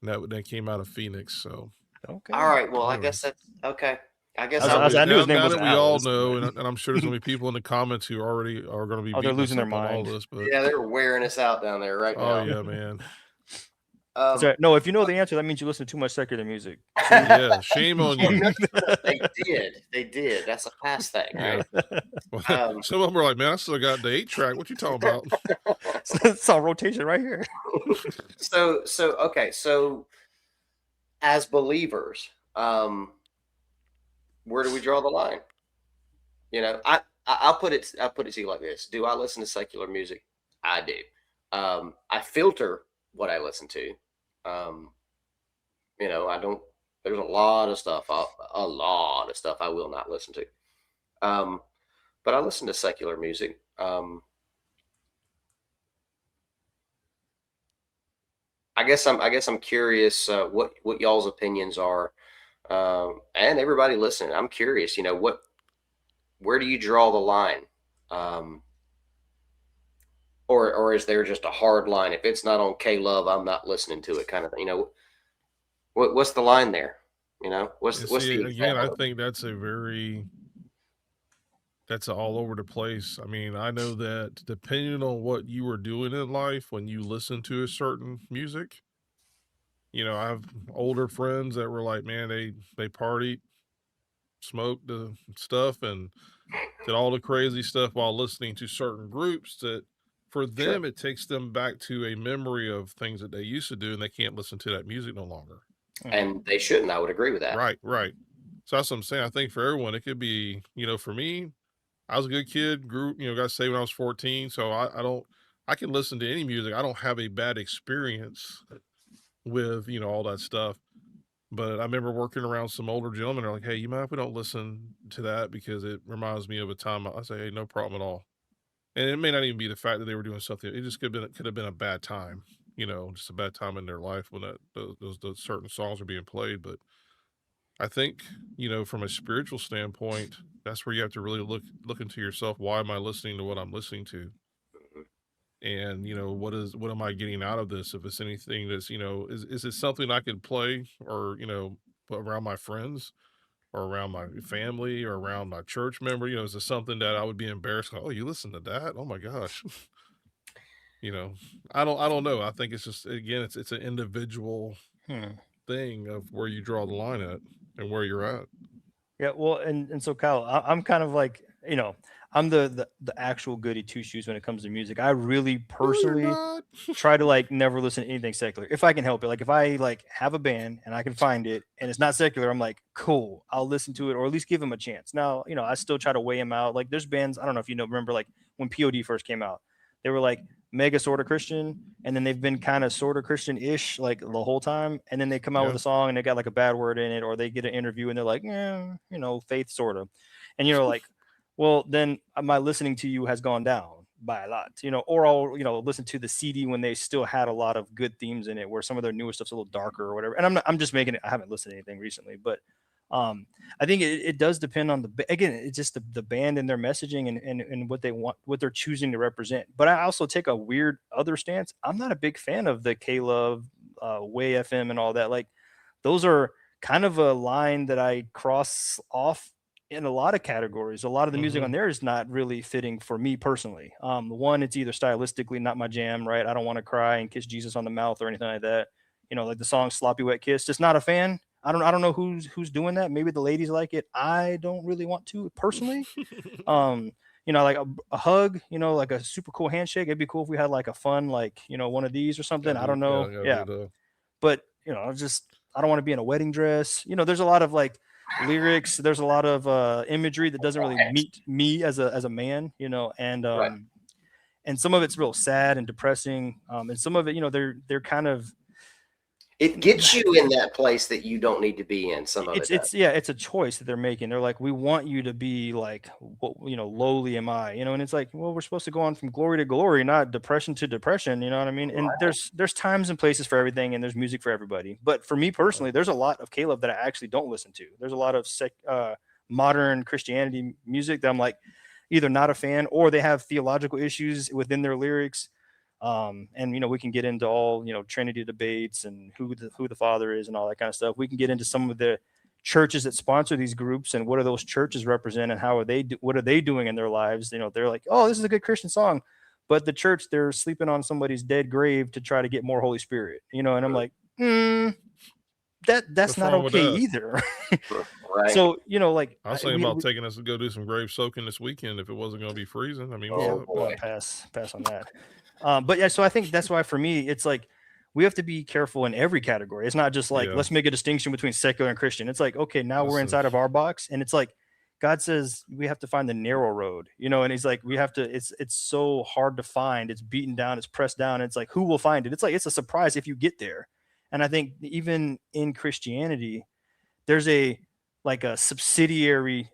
And that came out of Phoenix. So Okay. All right. Well, I Anyway. guess that's okay. I guess I was- I I knew his now name that was we all Alice, know, but- and I'm sure there's gonna be people in the comments who already are gonna be Oh, they're beating us losing their up on all mind. this, but yeah, they're wearing us out down there right now. oh yeah, man, So, no, if you know the answer, that means you listen to too much secular music. yeah, shame on you. They did. That's a past thing, right? Well, some of them are like, man, I still got the 8-track. What you talking about? It's on rotation right here. So okay. So as believers, where do we draw the line? You know, I'll put it to you like this. Do I listen to secular music? I do. I filter what I listen to. You know, I don't. There's a lot of stuff. A lot of stuff I will not listen to. But I listen to secular music. I guess I'm curious what y'all's opinions are, and everybody listening. I'm curious. You know, where do you draw the line? Or is there just a hard line? If it's not on K Love, I'm not listening to it, kind of thing. You know, what's the line there? You know, what's And the see, again, I example? think that's all over the place. I mean, I know that depending on what you were doing in life when you listen to a certain music, you know, I have older friends that were like, man, they partied, smoked the stuff, and did all the crazy stuff while listening to certain groups that for them it takes them back to a memory of things that they used to do, and they can't listen to that music no longer. And they shouldn't. I would agree with that. Right. So that's what I'm saying. I think for everyone, it could be, you know, for me, I was a good kid, got saved when I was 14. So I can listen to any music. I don't have a bad experience with, all that stuff. But I remember working around some older gentlemen. They're like, hey, you mind if we don't listen to that because it reminds me of a time. I say, hey, no problem at all. And it may not even be the fact that they were doing something. It just could have been a bad time, just a bad time in their life when those certain songs are being played. But I think, from a spiritual standpoint, that's where you have to really look into yourself. Why am I listening to what I'm listening to? And, what am I getting out of this? If it's anything that's, is it something I could play or, around my friends or around my family or around my church member? Is it something that I would be embarrassed? Oh, you listen to that? Oh my gosh. I don't know. I think it's just, again, it's an individual thing of where you draw the line at and where you're at. Yeah, well, and so Kyle, I'm kind of like, I'm the actual goody two shoes when it comes to music. I really personally try to like never listen to anything secular if I can help it. Like if I like have a band and I can find it and it's not secular, I'm like, cool, I'll listen to it or at least give them a chance. Now, I still try to weigh them out. Like there's bands, I don't know if remember like when POD first came out, they were like mega sort of Christian, and then they've been kind of sort of Christian-ish like the whole time, and then they come out with a song and they got like a bad word in it, or they get an interview and they're like, faith sort of, and like, well, then my listening to you has gone down by a lot, or I'll listen to the CD when they still had a lot of good themes in it, where some of their newer stuff's a little darker or whatever. And I'm just making it. I haven't listened to anything recently, but I think it does depend on again, it's just the band and their messaging and what they want, what they're choosing to represent. But I also take a weird other stance. I'm not a big fan of the K-Love, Way FM and all that. Like those are kind of a line that I cross off in a lot of categories. A lot of the music on there is not really fitting for me personally. One, it's either stylistically not my jam, right? I don't want to cry and kiss Jesus on the mouth or anything like that. You know, like the song "Sloppy Wet Kiss." Just not a fan. I don't know who's doing that. Maybe the ladies like it. I don't really want to personally. Um, like a hug, like a super cool handshake. It'd be cool if we had like a fun, like, one of these or something. I don't know. Yeah. But, just I don't want to be in a wedding dress. There's a lot of like lyrics, there's a lot of imagery that doesn't really meet me as a man, and Right. and some of it's real sad and depressing. And some of it, they're kind of, It gets you in that place that you don't need to be in. Some of it does. it's a choice that they're making. They're like, we want you to be like, lowly am I, and it's like, well, we're supposed to go on from glory to glory, not depression to depression. You know what I mean? And there's times and places for everything, and there's music for everybody. But for me personally, there's a lot of K-Love that I actually don't listen to. There's a lot of modern Christianity music that I'm like either not a fan, or they have theological issues within their lyrics. And we can get into all Trinity debates and who the Father is and all that kind of stuff. We can get into some of the churches that sponsor these groups and what do those churches represent and what are they doing in their lives. They're like, oh, this is a good Christian song, but the church, they're sleeping on somebody's dead grave to try to get more Holy Spirit. And I'm like, that's not okay either. Right. So I was thinking about taking us to go do some grave soaking this weekend if it wasn't going to be freezing. I mean, pass on that. But yeah, so I think that's why for me, it's like we have to be careful in every category. It's not just like, let's make a distinction between secular and Christian. It's like, okay, now we're inside of our box, and it's like God says we have to find the narrow road, and he's like, we have to, it's so hard to find. It's beaten down, it's pressed down. It's like, who will find it? It's like, it's a surprise if you get there. And I think even in Christianity, there's a subsidiary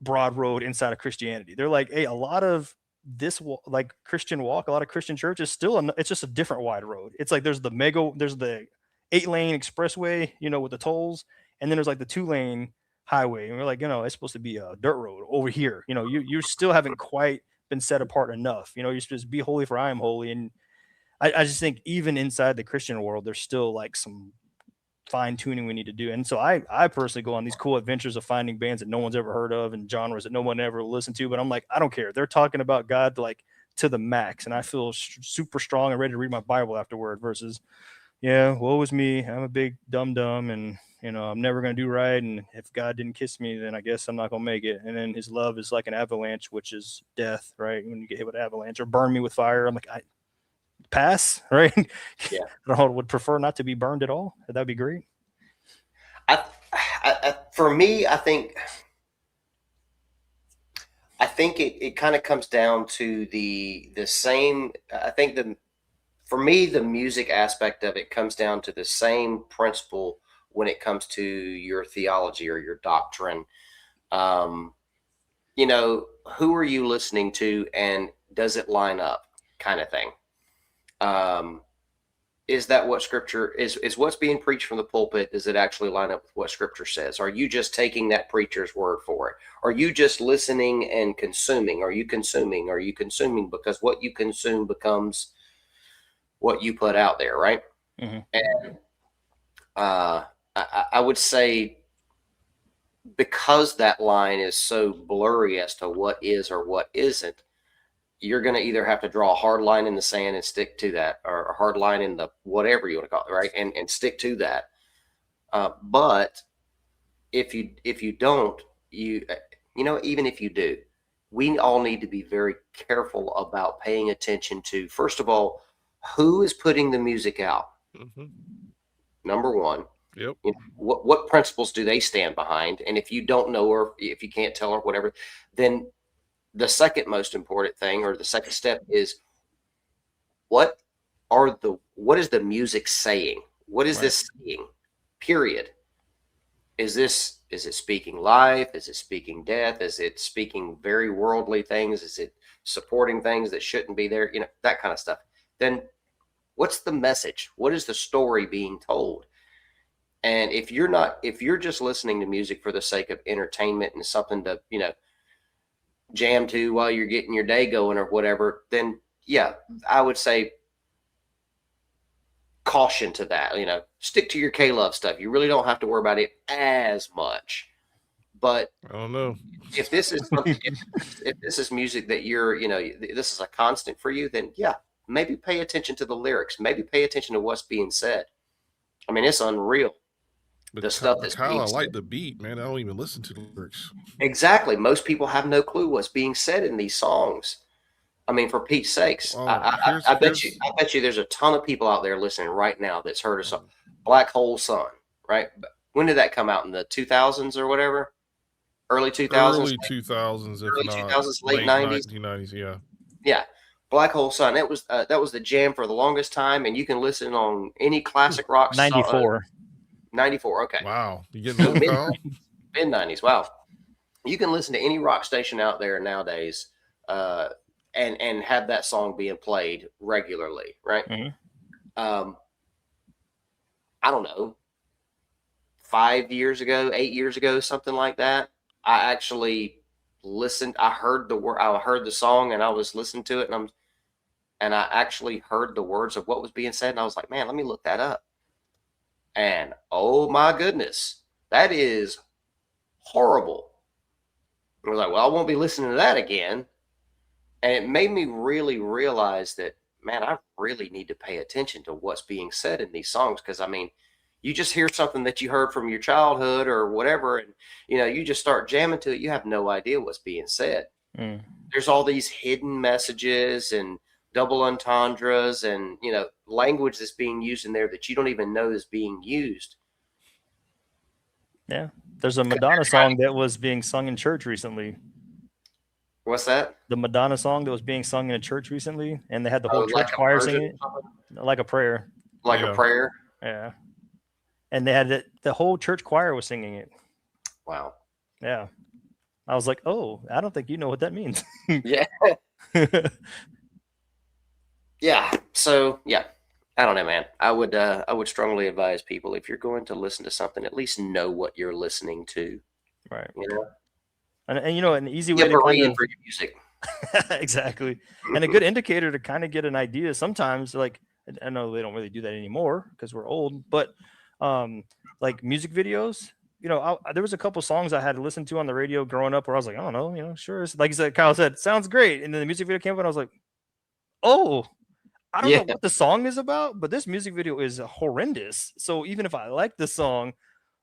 broad road inside of Christianity. They're like, hey, a lot of this like Christian walk, a lot of Christian church is still it's just a different wide road. It's like there's the 8-lane expressway, with the tolls, and then there's like the 2-lane highway, and we're like, it's supposed to be a dirt road over here. You still haven't quite been set apart enough. You're supposed to be holy for I am holy. And I just think even inside the Christian world, there's still like some fine tuning we need to do. And so I personally go on these cool adventures of finding bands that no one's ever heard of and genres that no one ever listened to. But I'm like, I don't care. They're talking about God like to the max. And I feel super strong and ready to read my Bible afterward versus, woe is me. I'm a big dumb and, I'm never going to do right. And if God didn't kiss me, then I guess I'm not going to make it. And then his love is like an avalanche, which is death, right? When you get hit with an avalanche, or burn me with fire. I'm like, I pass, right? Yeah. I would prefer not to be burned at all. That'd be great. For me, I think it kind of comes down to the same. I think for me, the music aspect of it comes down to the same principle when it comes to your theology or your doctrine. Who are you listening to, and does it line up, kind of thing. Is that what Scripture is what's being preached from the pulpit? Does it actually line up with what Scripture says? Are you just taking that preacher's word for it? Are you just listening and consuming? Are you consuming? Are you consuming because what you consume becomes what you put out there, right? Mm-hmm. And I would say, because that line is so blurry as to what is or what isn't, you're going to either have to draw a hard line in the sand and stick to that, or a hard line in the whatever you want to call it, right? And stick to that. But if you don't, even if you do, we all need to be very careful about paying attention to, first of all, who is putting the music out. Mm-hmm. Number one. Yep. What principles do they stand behind? And if you don't know, or if you can't tell, or whatever, then the second most important thing, or the second step, is what is the music saying? What is this saying? Period. Is it speaking life? Is it speaking death? Is it speaking very worldly things? Is it supporting things that shouldn't be there? That kind of stuff. Then what's the message? What is the story being told? And if you're just listening to music for the sake of entertainment and something to, jam to while you're getting your day going or whatever, then yeah, I would say caution to that. Stick to your K-Love stuff. You really don't have to worry about it as much. But I don't know. if this is something, if this is music that you're, this is a constant for you, then yeah, maybe pay attention to the lyrics. Maybe pay attention to what's being said. I mean, it's unreal. But The stuff that's Kyle, being I like said. the beat, man. I don't even listen to the lyrics. Exactly. Most people have no clue what's being said in these songs. I mean, for Pete's sakes, Well, I bet you there's a ton of people out there listening right now that's heard of some Black Hole Sun, right? When did that come out? In the 2000s or whatever? Early 2000s? Early 2000s, if Early not 2000s, late 90s? 1990s, yeah. Yeah. Black Hole Sun. That was the jam for the longest time, and you can listen on any classic rock song. 94. 94, okay. Wow. You getting old, Kyle? Mid-90s, wow. You can listen to any rock station out there nowadays, and have that song being played regularly, right? Mm-hmm. I don't know, 5 years ago, 8 years ago, something like that. I actually listened. I heard the song, and I was listening to it, and I actually heard the words of what was being said, and I was like, man, let me look that up. And oh my goodness, that is horrible. I was like, well, I won't be listening to that again. And it made me really realize that, man, I really need to pay attention to what's being said in these songs. Because, I mean, you just hear something that you heard from your childhood or whatever, and, you just start jamming to it. You have no idea what's being said. Mm. There's all these hidden messages and double entendres and, language that's being used in there that you don't even know is being used. Yeah. There's a Madonna song that was being sung in church recently. What's that? The Madonna song that was being sung in a church recently, and they had the whole church like a choir version singing it, like a prayer. Like Yeah. a prayer? Yeah. And they had the whole church choir was singing it. Wow. Yeah. I was like, oh, I don't think you know what that means. Yeah. Yeah. So yeah, I don't know, man. I would strongly advise people, if you're going to listen to something, at least know what you're listening to. Right. And an easy way get to kind Berean of for your music. exactly, and a good indicator to kind of get an idea. Sometimes, like, I know they don't really do that anymore because we're old, but like music videos. There was a couple songs I had to listen to on the radio growing up where I was like, I don't know, sure. Like you said, Kyle said, sounds great, and then the music video came up, and I was like, oh. I don't know what the song is about, but this music video is horrendous. So even if I like the song,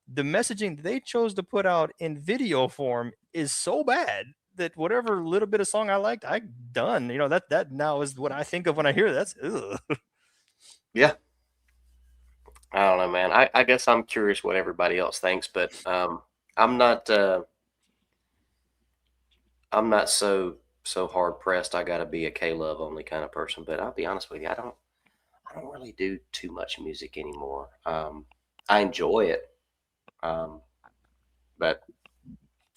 the messaging they chose to put out in video form is so bad that whatever little bit of song I liked, I done. That now is what I think of when I hear that. Ugh. Yeah. I don't know, man. I guess I'm curious what everybody else thinks, but I'm not so hard pressed. I got to be a K-Love only kind of person. But I'll be honest with you, I don't really do too much music anymore. I enjoy it, but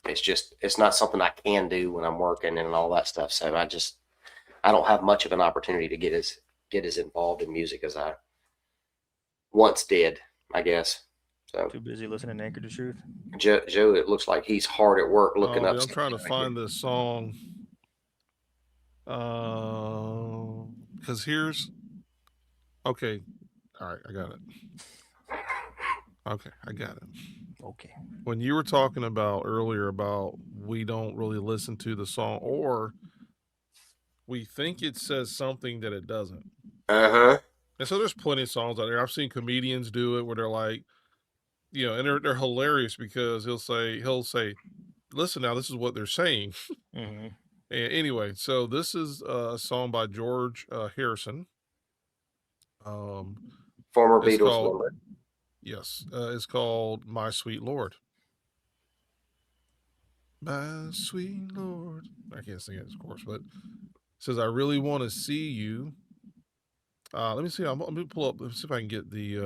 it's not something I can do when I'm working and all that stuff. So I don't have much of an opportunity to get as involved in music as I once did, I guess. So too busy listening to Anchor to Truth. Joe, it looks like he's hard at work looking up. I'm trying to find this song. Because here's okay. All right, I got it. Okay, I got it. Okay. When you were talking about earlier about we don't really listen to the song, or we think it says something that it doesn't. Uh-huh. And so there's plenty of songs out there. I've seen comedians do it where they're like, and they're hilarious because he'll say, listen now, this is what they're saying. Mm-hmm. And anyway, so this is a song by George Harrison. Former Beatles member. Yes, it's called "My Sweet Lord." My sweet Lord. I can't sing it, of course, but it says, "I really want to see you." Let me see. I'm gonna pull up. Let's see if I can get the.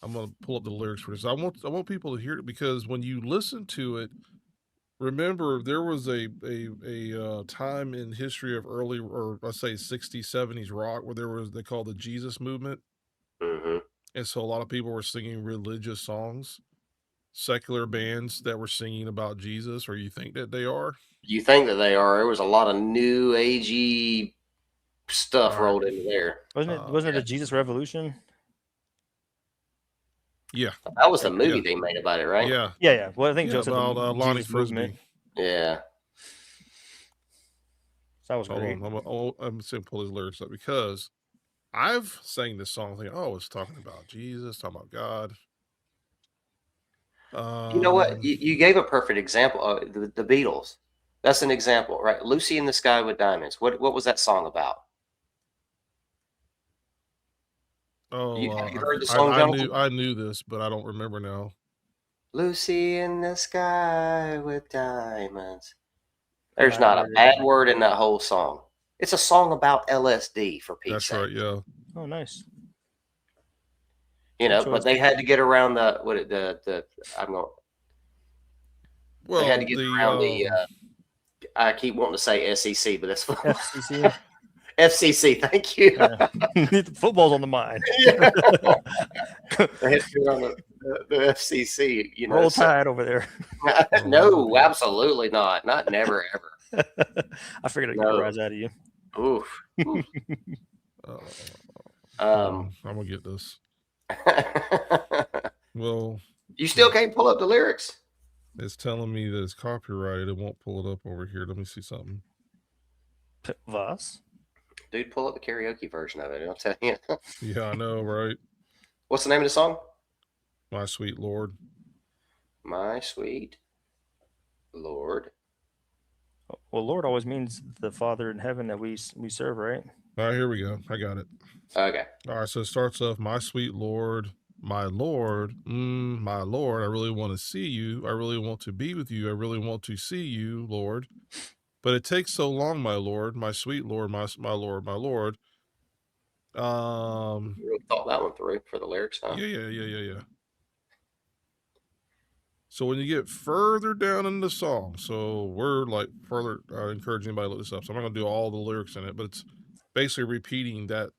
I'm gonna pull up the lyrics for this. I want people to hear it because when you listen to it, remember there was a time in history of early, or let's say 60s, 70s rock where they called the Jesus movement. Mm-hmm. And so a lot of people were singing religious songs, secular bands that were singing about Jesus, or you think that they are? You think that they are? There was a lot of new agey stuff All right. rolled into there. Wasn't it a Jesus Revolution? Yeah. That was the Yeah. movie they made about it, right? Yeah. Yeah. Well, I think Yeah, Joe said about the Lonnie Jesus Frisbee. movement. Yeah. That was Hold great. on. I'm just going to pull his lyrics up because I've sang this song thinking, oh, it's talking about Jesus, talking about God. You know what? You gave a perfect example. The Beatles. That's an example, right? Lucy in the Sky with Diamonds. What was that song about? Oh, Have you heard the song, Jonathan? I knew this, but I don't remember now. Lucy in the Sky with Diamonds. There's I not a heard it. bad word in that whole song. It's a song about LSD, for Pete's That's sake. right. Yeah. Oh, nice. You Good know, choice. but they had to get around the Well, they had to get around the I keep wanting to say SEC, but that's FCC. FCC. Thank you. Yeah. Football's on the mind. Yeah. They had to get on the FCC. You know, Roll Tide over there. No, absolutely not. Not never ever. I figured I'd get a rise out of you. Oof. I'm gonna get this. Well, you still can't pull up the lyrics. It's telling me that it's copyrighted. It won't pull it up over here. Let me see something. Voss? Dude, pull up the karaoke version of it. I'll tell you. Yeah, I know, right? What's the name of the song? My Sweet Lord. My Sweet Lord. Well, Lord always means the Father in heaven that we serve, right? All right, here we go. I got it. Okay. All right, so it starts off, my sweet Lord, my Lord, my Lord, I really want to see you. I really want to be with you. I really want to see you, Lord. But it takes so long, my Lord, my sweet Lord, my Lord, my Lord. You really thought that one through for the lyrics, huh? Yeah. So when you get further down in the song, so we're like further encouraging anybody to look this up. So I'm not gonna do all the lyrics in it, but it's basically repeating that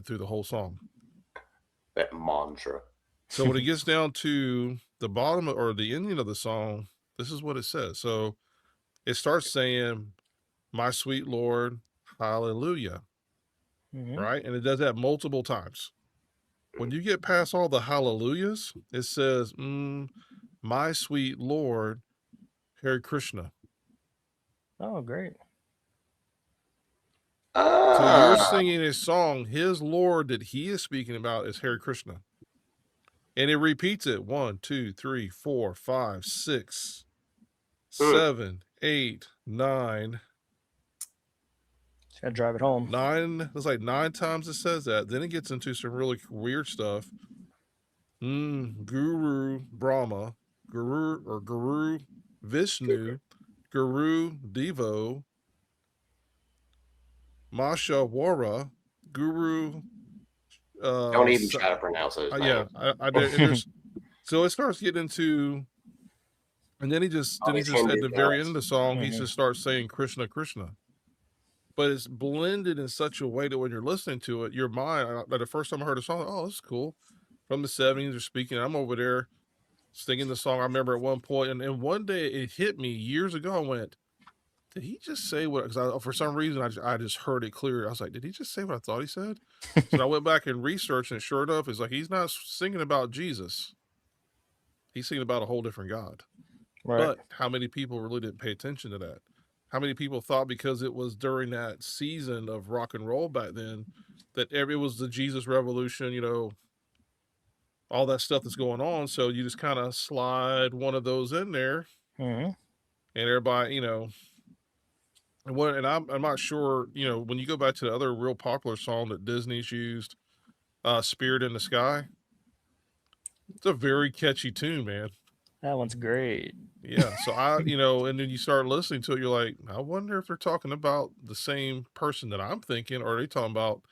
through the whole song. That mantra. So when it gets down to the bottom or the ending of the song, this is what it says. So it starts saying, my sweet Lord, hallelujah. Mm-hmm. Right? And it does that multiple times. When you get past all the hallelujahs, it says, my sweet Lord, Hare Krishna. Oh, great. So you're singing a song, his Lord that he is speaking about is Hare Krishna. And it repeats it 1, 2, 3, 4, 5, 6, 7, 8, 9. Just gotta drive it home. 9. It's like 9 times it says that. Then it gets into some really weird stuff. Guru Brahma, Guru Vishnu, Guru Devo, Mashawara, Guru. Don't even try to pronounce those names. Yeah, I did. So it starts getting into, and then he just at the very end of the song, he just starts saying Krishna, Krishna. But it's blended in such a way that when you're listening to it, your mind, like the first time I heard the song, oh, this is cool. From the 70s, they're speaking. I'm over there singing the song. I remember at one point, and one day it hit me years ago. I went, did he just say what? Because for some reason, I just heard it clear. I was like, did he just say what I thought he said? So I went back and researched, and sure enough, it's like he's not singing about Jesus. He's singing about a whole different God. Right. But how many people really didn't pay attention to that? How many people thought because it was during that season of rock and roll back then that it was the Jesus Revolution, you know, all that stuff that's going on. So you just kind of slide one of those in there, and everybody, you know. And I'm not sure, you know, when you go back to the other real popular song that Disney's used, Spirit in the Sky, it's a very catchy tune, man. That one's great. Yeah. So you know, and then you start listening to it, you're like, I wonder if they're talking about the same person that I'm thinking, or are they talking about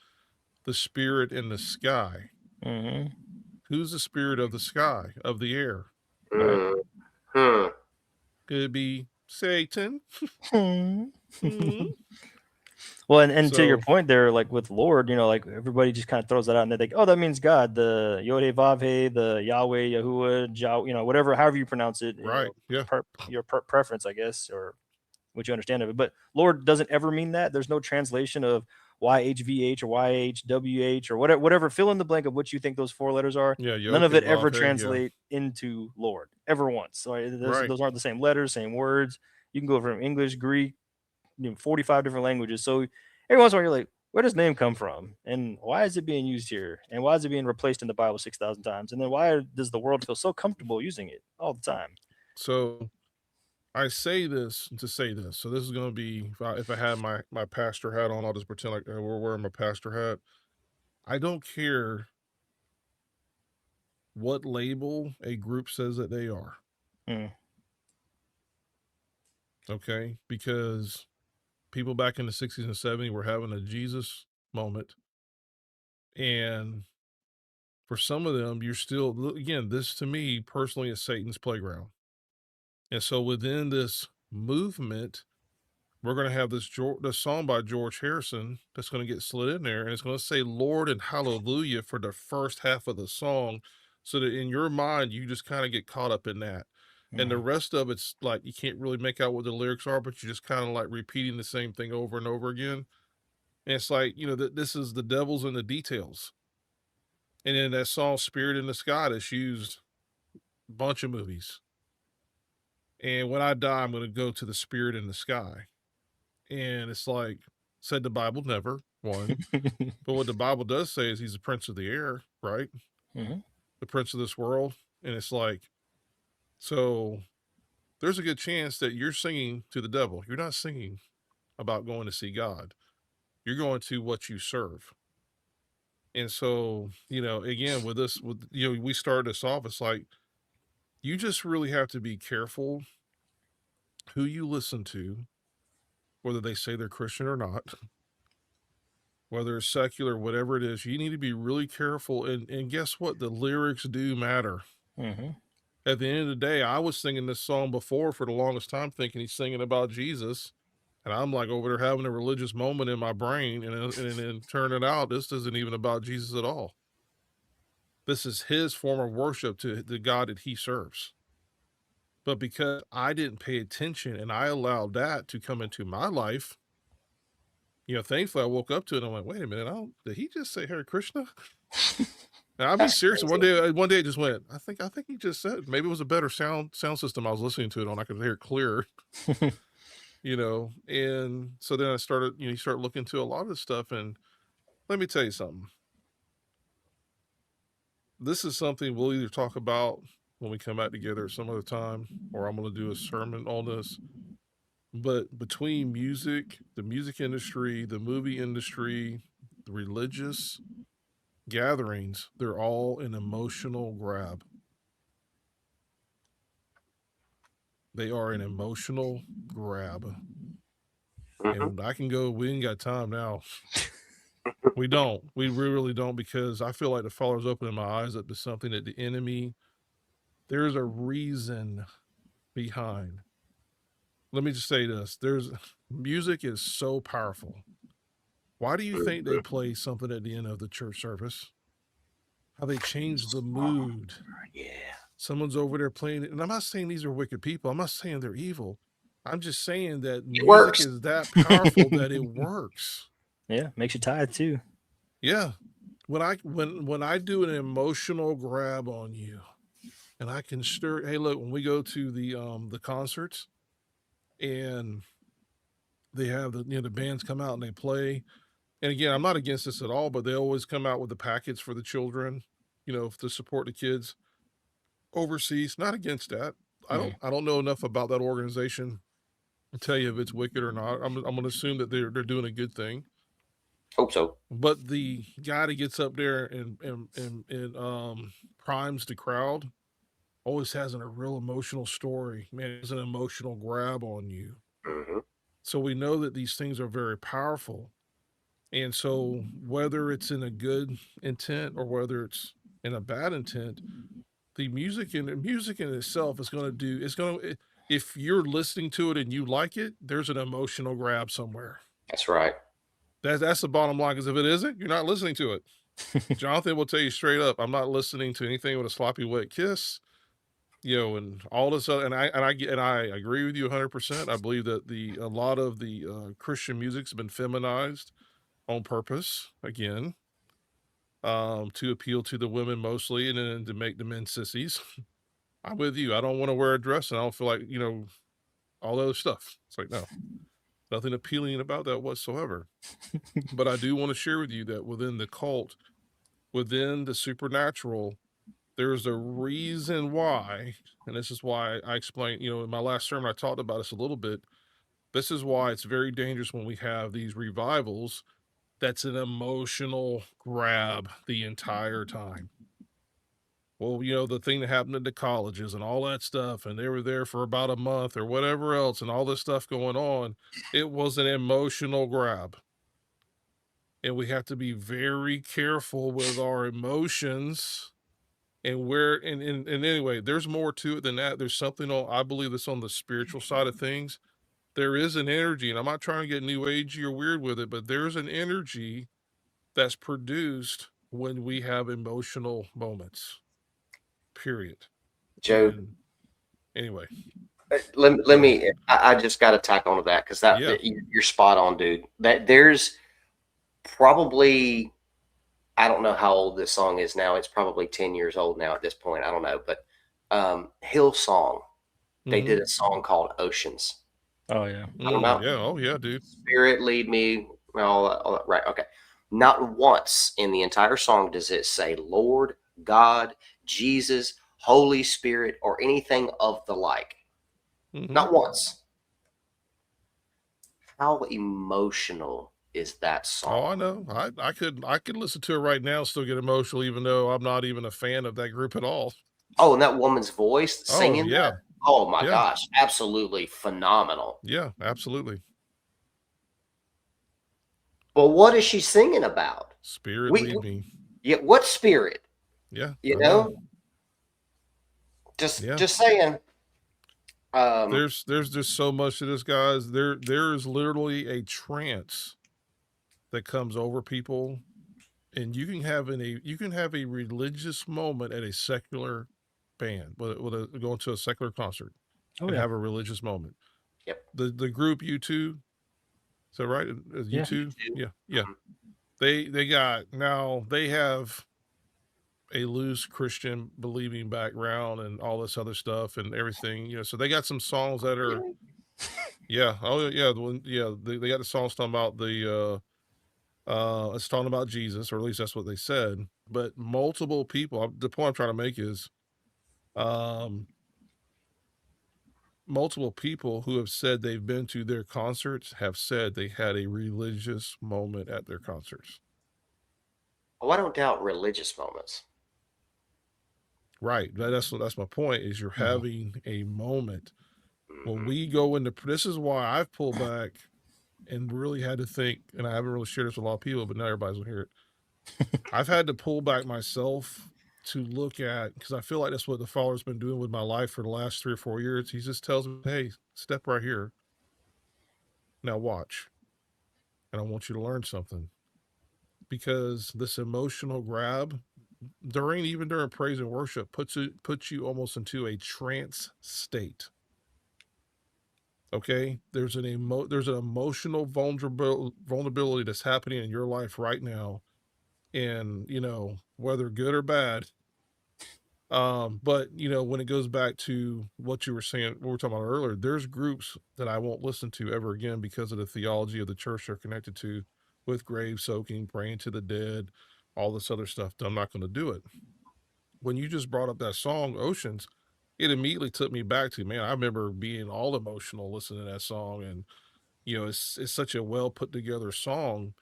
the spirit in the sky? Who's the spirit of the sky, of the air? Right? Could it be Satan? Well, and to your So point there, like with Lord, you know, like everybody just kind of throws that out and they think, oh, that means God, the Yod Vavhe, the Yahweh, Yahuwah, you know, whatever, however you pronounce it, you right, know, yeah, your preference, I guess, or what you understand of it. But Lord doesn't ever mean that. There's no translation of YHVH or YHWH or whatever. Fill in the blank of what you think those four letters are. yeah, None Yoke of and it ever Vave, yeah, translate into Lord ever once. So right. those aren't the same letters, same words. You can go from English, Greek, 45 different languages. So every once in a while, you're like, where does name come from? And why is it being used here? And why is it being replaced in the Bible 6,000 times? And then why does the world feel so comfortable using it all the time? So I say this to say this. So this is going to be if I had my pastor hat on, I'll just pretend like we're wearing my pastor hat. I don't care what label a group says that they are. Mm. Okay, because people back in the 60s and 70s were having a Jesus moment, and for some of them, you're still again. This to me personally is Satan's playground, and so within this movement we're going to have this song by George Harrison that's going to get slid in there, and it's going to say Lord and Hallelujah for the first half of the song, so that in your mind you just kind of get caught up in that, and the Mm. rest of it's like you can't really make out what the lyrics are, but you're just kind of like repeating the same thing over and over again, and it's like this is the devil's in the details, and in that song Spirit in the Sky that's used a bunch of movies, and when I die I'm going to go to the Spirit in the Sky. And it's like, said the Bible never, one. But what the Bible does say is he's the prince of the air, right? Mhm. The prince of this world. And it's like, so there's a good chance that you're singing to the devil. You're not singing about going to see God. You're going to what you serve. And so, again, we started this off, it's like, you just really have to be careful who you listen to, whether they say they're Christian or not. Whether it's secular, whatever it is, you need to be really careful. And guess what? The lyrics do matter. Mhm. At the end of the day, I was singing this song before for the longest time, thinking he's singing about Jesus. And I'm like over there having a religious moment in my brain. And then turning out, this isn't even about Jesus at all. This is his form of worship to the God that he serves. But because I didn't pay attention and I allowed that to come into my life, thankfully I woke up to it and I'm like, wait a minute, did he just say Hare Krishna? And I'll be That's serious. One crazy. day it just went. I think he just said maybe it was a better sound system I was listening to it on. I could hear it clear, And so then I started. You start looking into a lot of this stuff, and let me tell you something. This is something we'll either talk about when we come back together some other time, or I'm going to do a sermon on this. But between music, the music industry, the movie industry, the religious gatherings, they're all an emotional grab. They are an emotional grab. Hmm. And I can go, we ain't got time now. We don't. We really don't, because I feel like the Father's opening my eyes up to something that the enemy, there's a reason behind. Let me just say this. Music is so powerful. Why do you think they play something at the end of the church service? How they change the mood. Yeah. Someone's over there playing it. And I'm not saying these are wicked people. I'm not saying they're evil. I'm just saying that It music works. is that powerful that it works. Yeah, makes you tired too. Yeah. When I do an emotional grab on you and I can stir, hey, look, when we go to the concerts and they have the bands come out and they play. And again, I'm not against this at all, but they always come out with the packets for the children, to support the kids overseas. Not against that. I don't Mhm. I don't know enough about that organization to tell you if it's wicked or not. I'm gonna assume that they're doing a good thing. Hope so. But the guy that gets up there and primes the crowd always has a real emotional story. Man, it's an emotional grab on you. Hmm. So we know that these things are very powerful. And so whether it's in a good intent or whether it's in a bad intent, the music in itself is going to do, if you're listening to it and you like it, there's an emotional grab somewhere. That's right. That's the bottom line. Because if it isn't, you're not listening to it. Jonathan will tell you straight up, I'm not listening to anything with a sloppy wet kiss, and all this other. And I agree with you 100%. I believe that a lot of the Christian music's been feminized on purpose again, to appeal to the women mostly, and then to make the men sissies. I'm with you. I don't want to wear a dress, and I don't feel like all the other stuff. It's like, no, nothing appealing about that whatsoever. But I do want to share with you that within the cult, within the supernatural, there's a reason why, and this is why I explained, in my last sermon, I talked about this a little bit. This is why it's very dangerous when we have these revivals. That's an emotional grab the entire time. Well, the thing that happened at the colleges and all that stuff, and they were there for about a month or whatever else, and all this stuff going on, it was an emotional grab. And we have to be very careful with our emotions. And anyway, there's more to it than that. There's something I believe that's on the spiritual side of things. There is an energy, and I'm not trying to get new agey or weird with it, but there's an energy that's produced when we have emotional moments. Period. Joe, anyway, let me. I just got to tack onto that because you're spot on, dude. That there's probably, I don't know how old this song is now. It's probably 10 years old now at this point. I don't know, but Hillsong, they did a song called Oceans. Oh yeah. I don't know. Yeah. Oh yeah, dude. Spirit lead me. All that. Right. Okay. Not once in the entire song does it say Lord, God, Jesus, Holy Spirit, or anything of the like. Not once. How emotional is that song? Oh, I know. I could listen to it right now and still get emotional, even though I'm not even a fan of that group at all. Oh, and that woman's voice singing yeah. that? Oh my gosh, absolutely phenomenal. Yeah, absolutely. Well, what is she singing about? Spirit lead me. Yeah, what spirit? Yeah. You know? Just saying. There's just so much to this, guys. There is literally a trance that comes over people, and you can have a religious moment at a secular band, going to a secular concert, and have a religious moment. Yep. The group U2, is that right? U2? Yeah. They have a loose Christian believing background and all this other stuff and everything, so they got some songs that are, they got the songs talking about it's talking about Jesus, or at least that's what they said. But multiple people, the point I'm trying to make is, multiple people who have said they've been to their concerts have said they had a religious moment at their concerts. Oh, I don't doubt religious moments. Right. That's my point, is you're having a moment. When we go into, this is why I've pulled back and really had to think, and I haven't really shared this with a lot of people, but now everybody's gonna hear it. I've had to pull back myself to look at, because I feel like that's what the Father's been doing with my life for the last 3 or 4 years. He just tells me, hey, step right here. Now watch. And I want you to learn something. Because this emotional grab, even during praise and worship, puts you almost into a trance state. Okay, there's an emotional vulnerability that's happening in your life right now, and whether good or bad. But when it goes back to what you were saying, what we were talking about earlier, there's groups that I won't listen to ever again because of the theology of the church they're connected to, with grave soaking, praying to the dead, all this other stuff. I'm not going to do it. When you just brought up that song, Oceans, it immediately took me back to, man, I remember being all emotional listening to that song, and it's such a well put together song.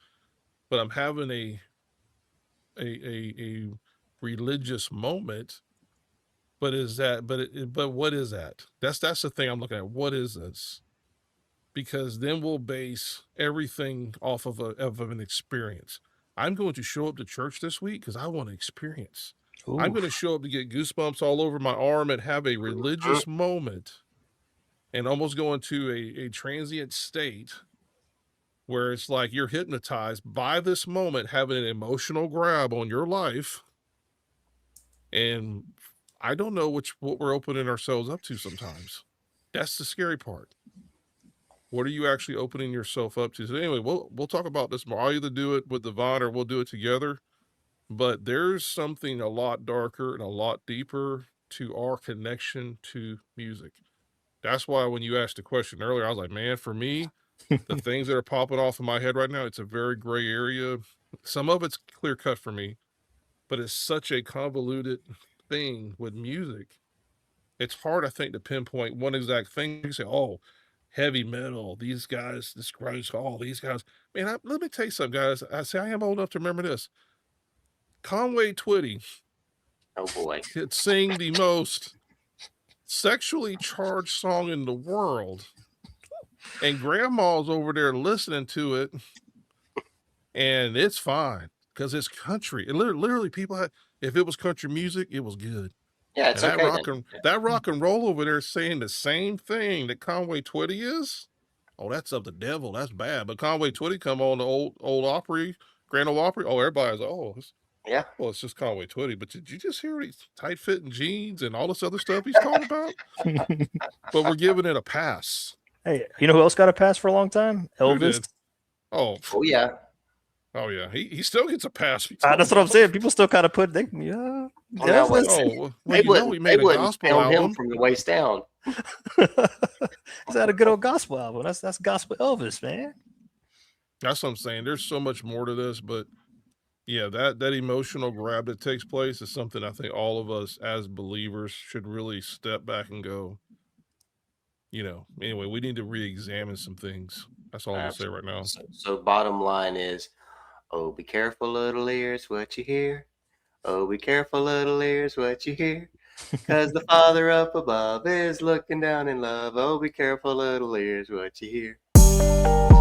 But I'm having a religious moment. But what is that? That's the thing I'm looking at. What is this? Because then we'll base everything off of an experience. I'm going to show up to church this week because I want to experience. Ooh. I'm going to show up to get goosebumps all over my arm and have a religious moment and almost go into a transient state where it's like you're hypnotized by this moment, having an emotional grab on your life. And I don't know what we're opening ourselves up to sometimes. That's the scary part. What are you actually opening yourself up to? So anyway, we'll talk about this more. I'll either do it with Devon or we'll do it together. But there's something a lot darker and a lot deeper to our connection to music. That's why when you asked the question earlier, I was like, man, for me, the things that are popping off in my head right now, it's a very gray area. Some of it's clear cut for me, but it's such a convoluted thing with music. It's hard, I think, to pinpoint one exact thing. You say, oh, heavy metal, these guys, this grunge, all these guys. Man, let me tell you something, guys. I am old enough to remember this. Conway Twitty Oh boy. could sing the most sexually charged song in the world, and grandma's over there listening to it, and it's fine because it's country. And literally, people had, if it was country music, it was good. Yeah, it's And okay. that rock and roll over there saying the same thing that Conway Twitty is. Oh, that's of the devil. That's bad. But Conway Twitty come on the old Opry, Grand Ole Opry. Oh, everybody's Yeah. well, it's just Conway Twitty. But did you just hear these tight fitting jeans and all this other stuff he's talking about? But we're giving it a pass. Hey, you know who else got a pass for a long time? Who Elvis. did? Oh yeah. Oh yeah, he still gets a pass. That's what I'm saying. People still kind of put they yeah. Oh, no, wait. Well, They he made a gospel pound album him from the waist down. He's had a good old gospel album. That's gospel Elvis, man. That's what I'm saying. There's so much more to this, but yeah, that emotional grab that takes place is something I think all of us as believers should really step back and go, anyway, we need to re-examine some things. That's all I'm gonna say right now. So bottom line is, oh, be careful, little ears, what you hear. Oh, be careful, little ears, what you hear. Because the Father up above is looking down in love. Oh, be careful, little ears, what you hear.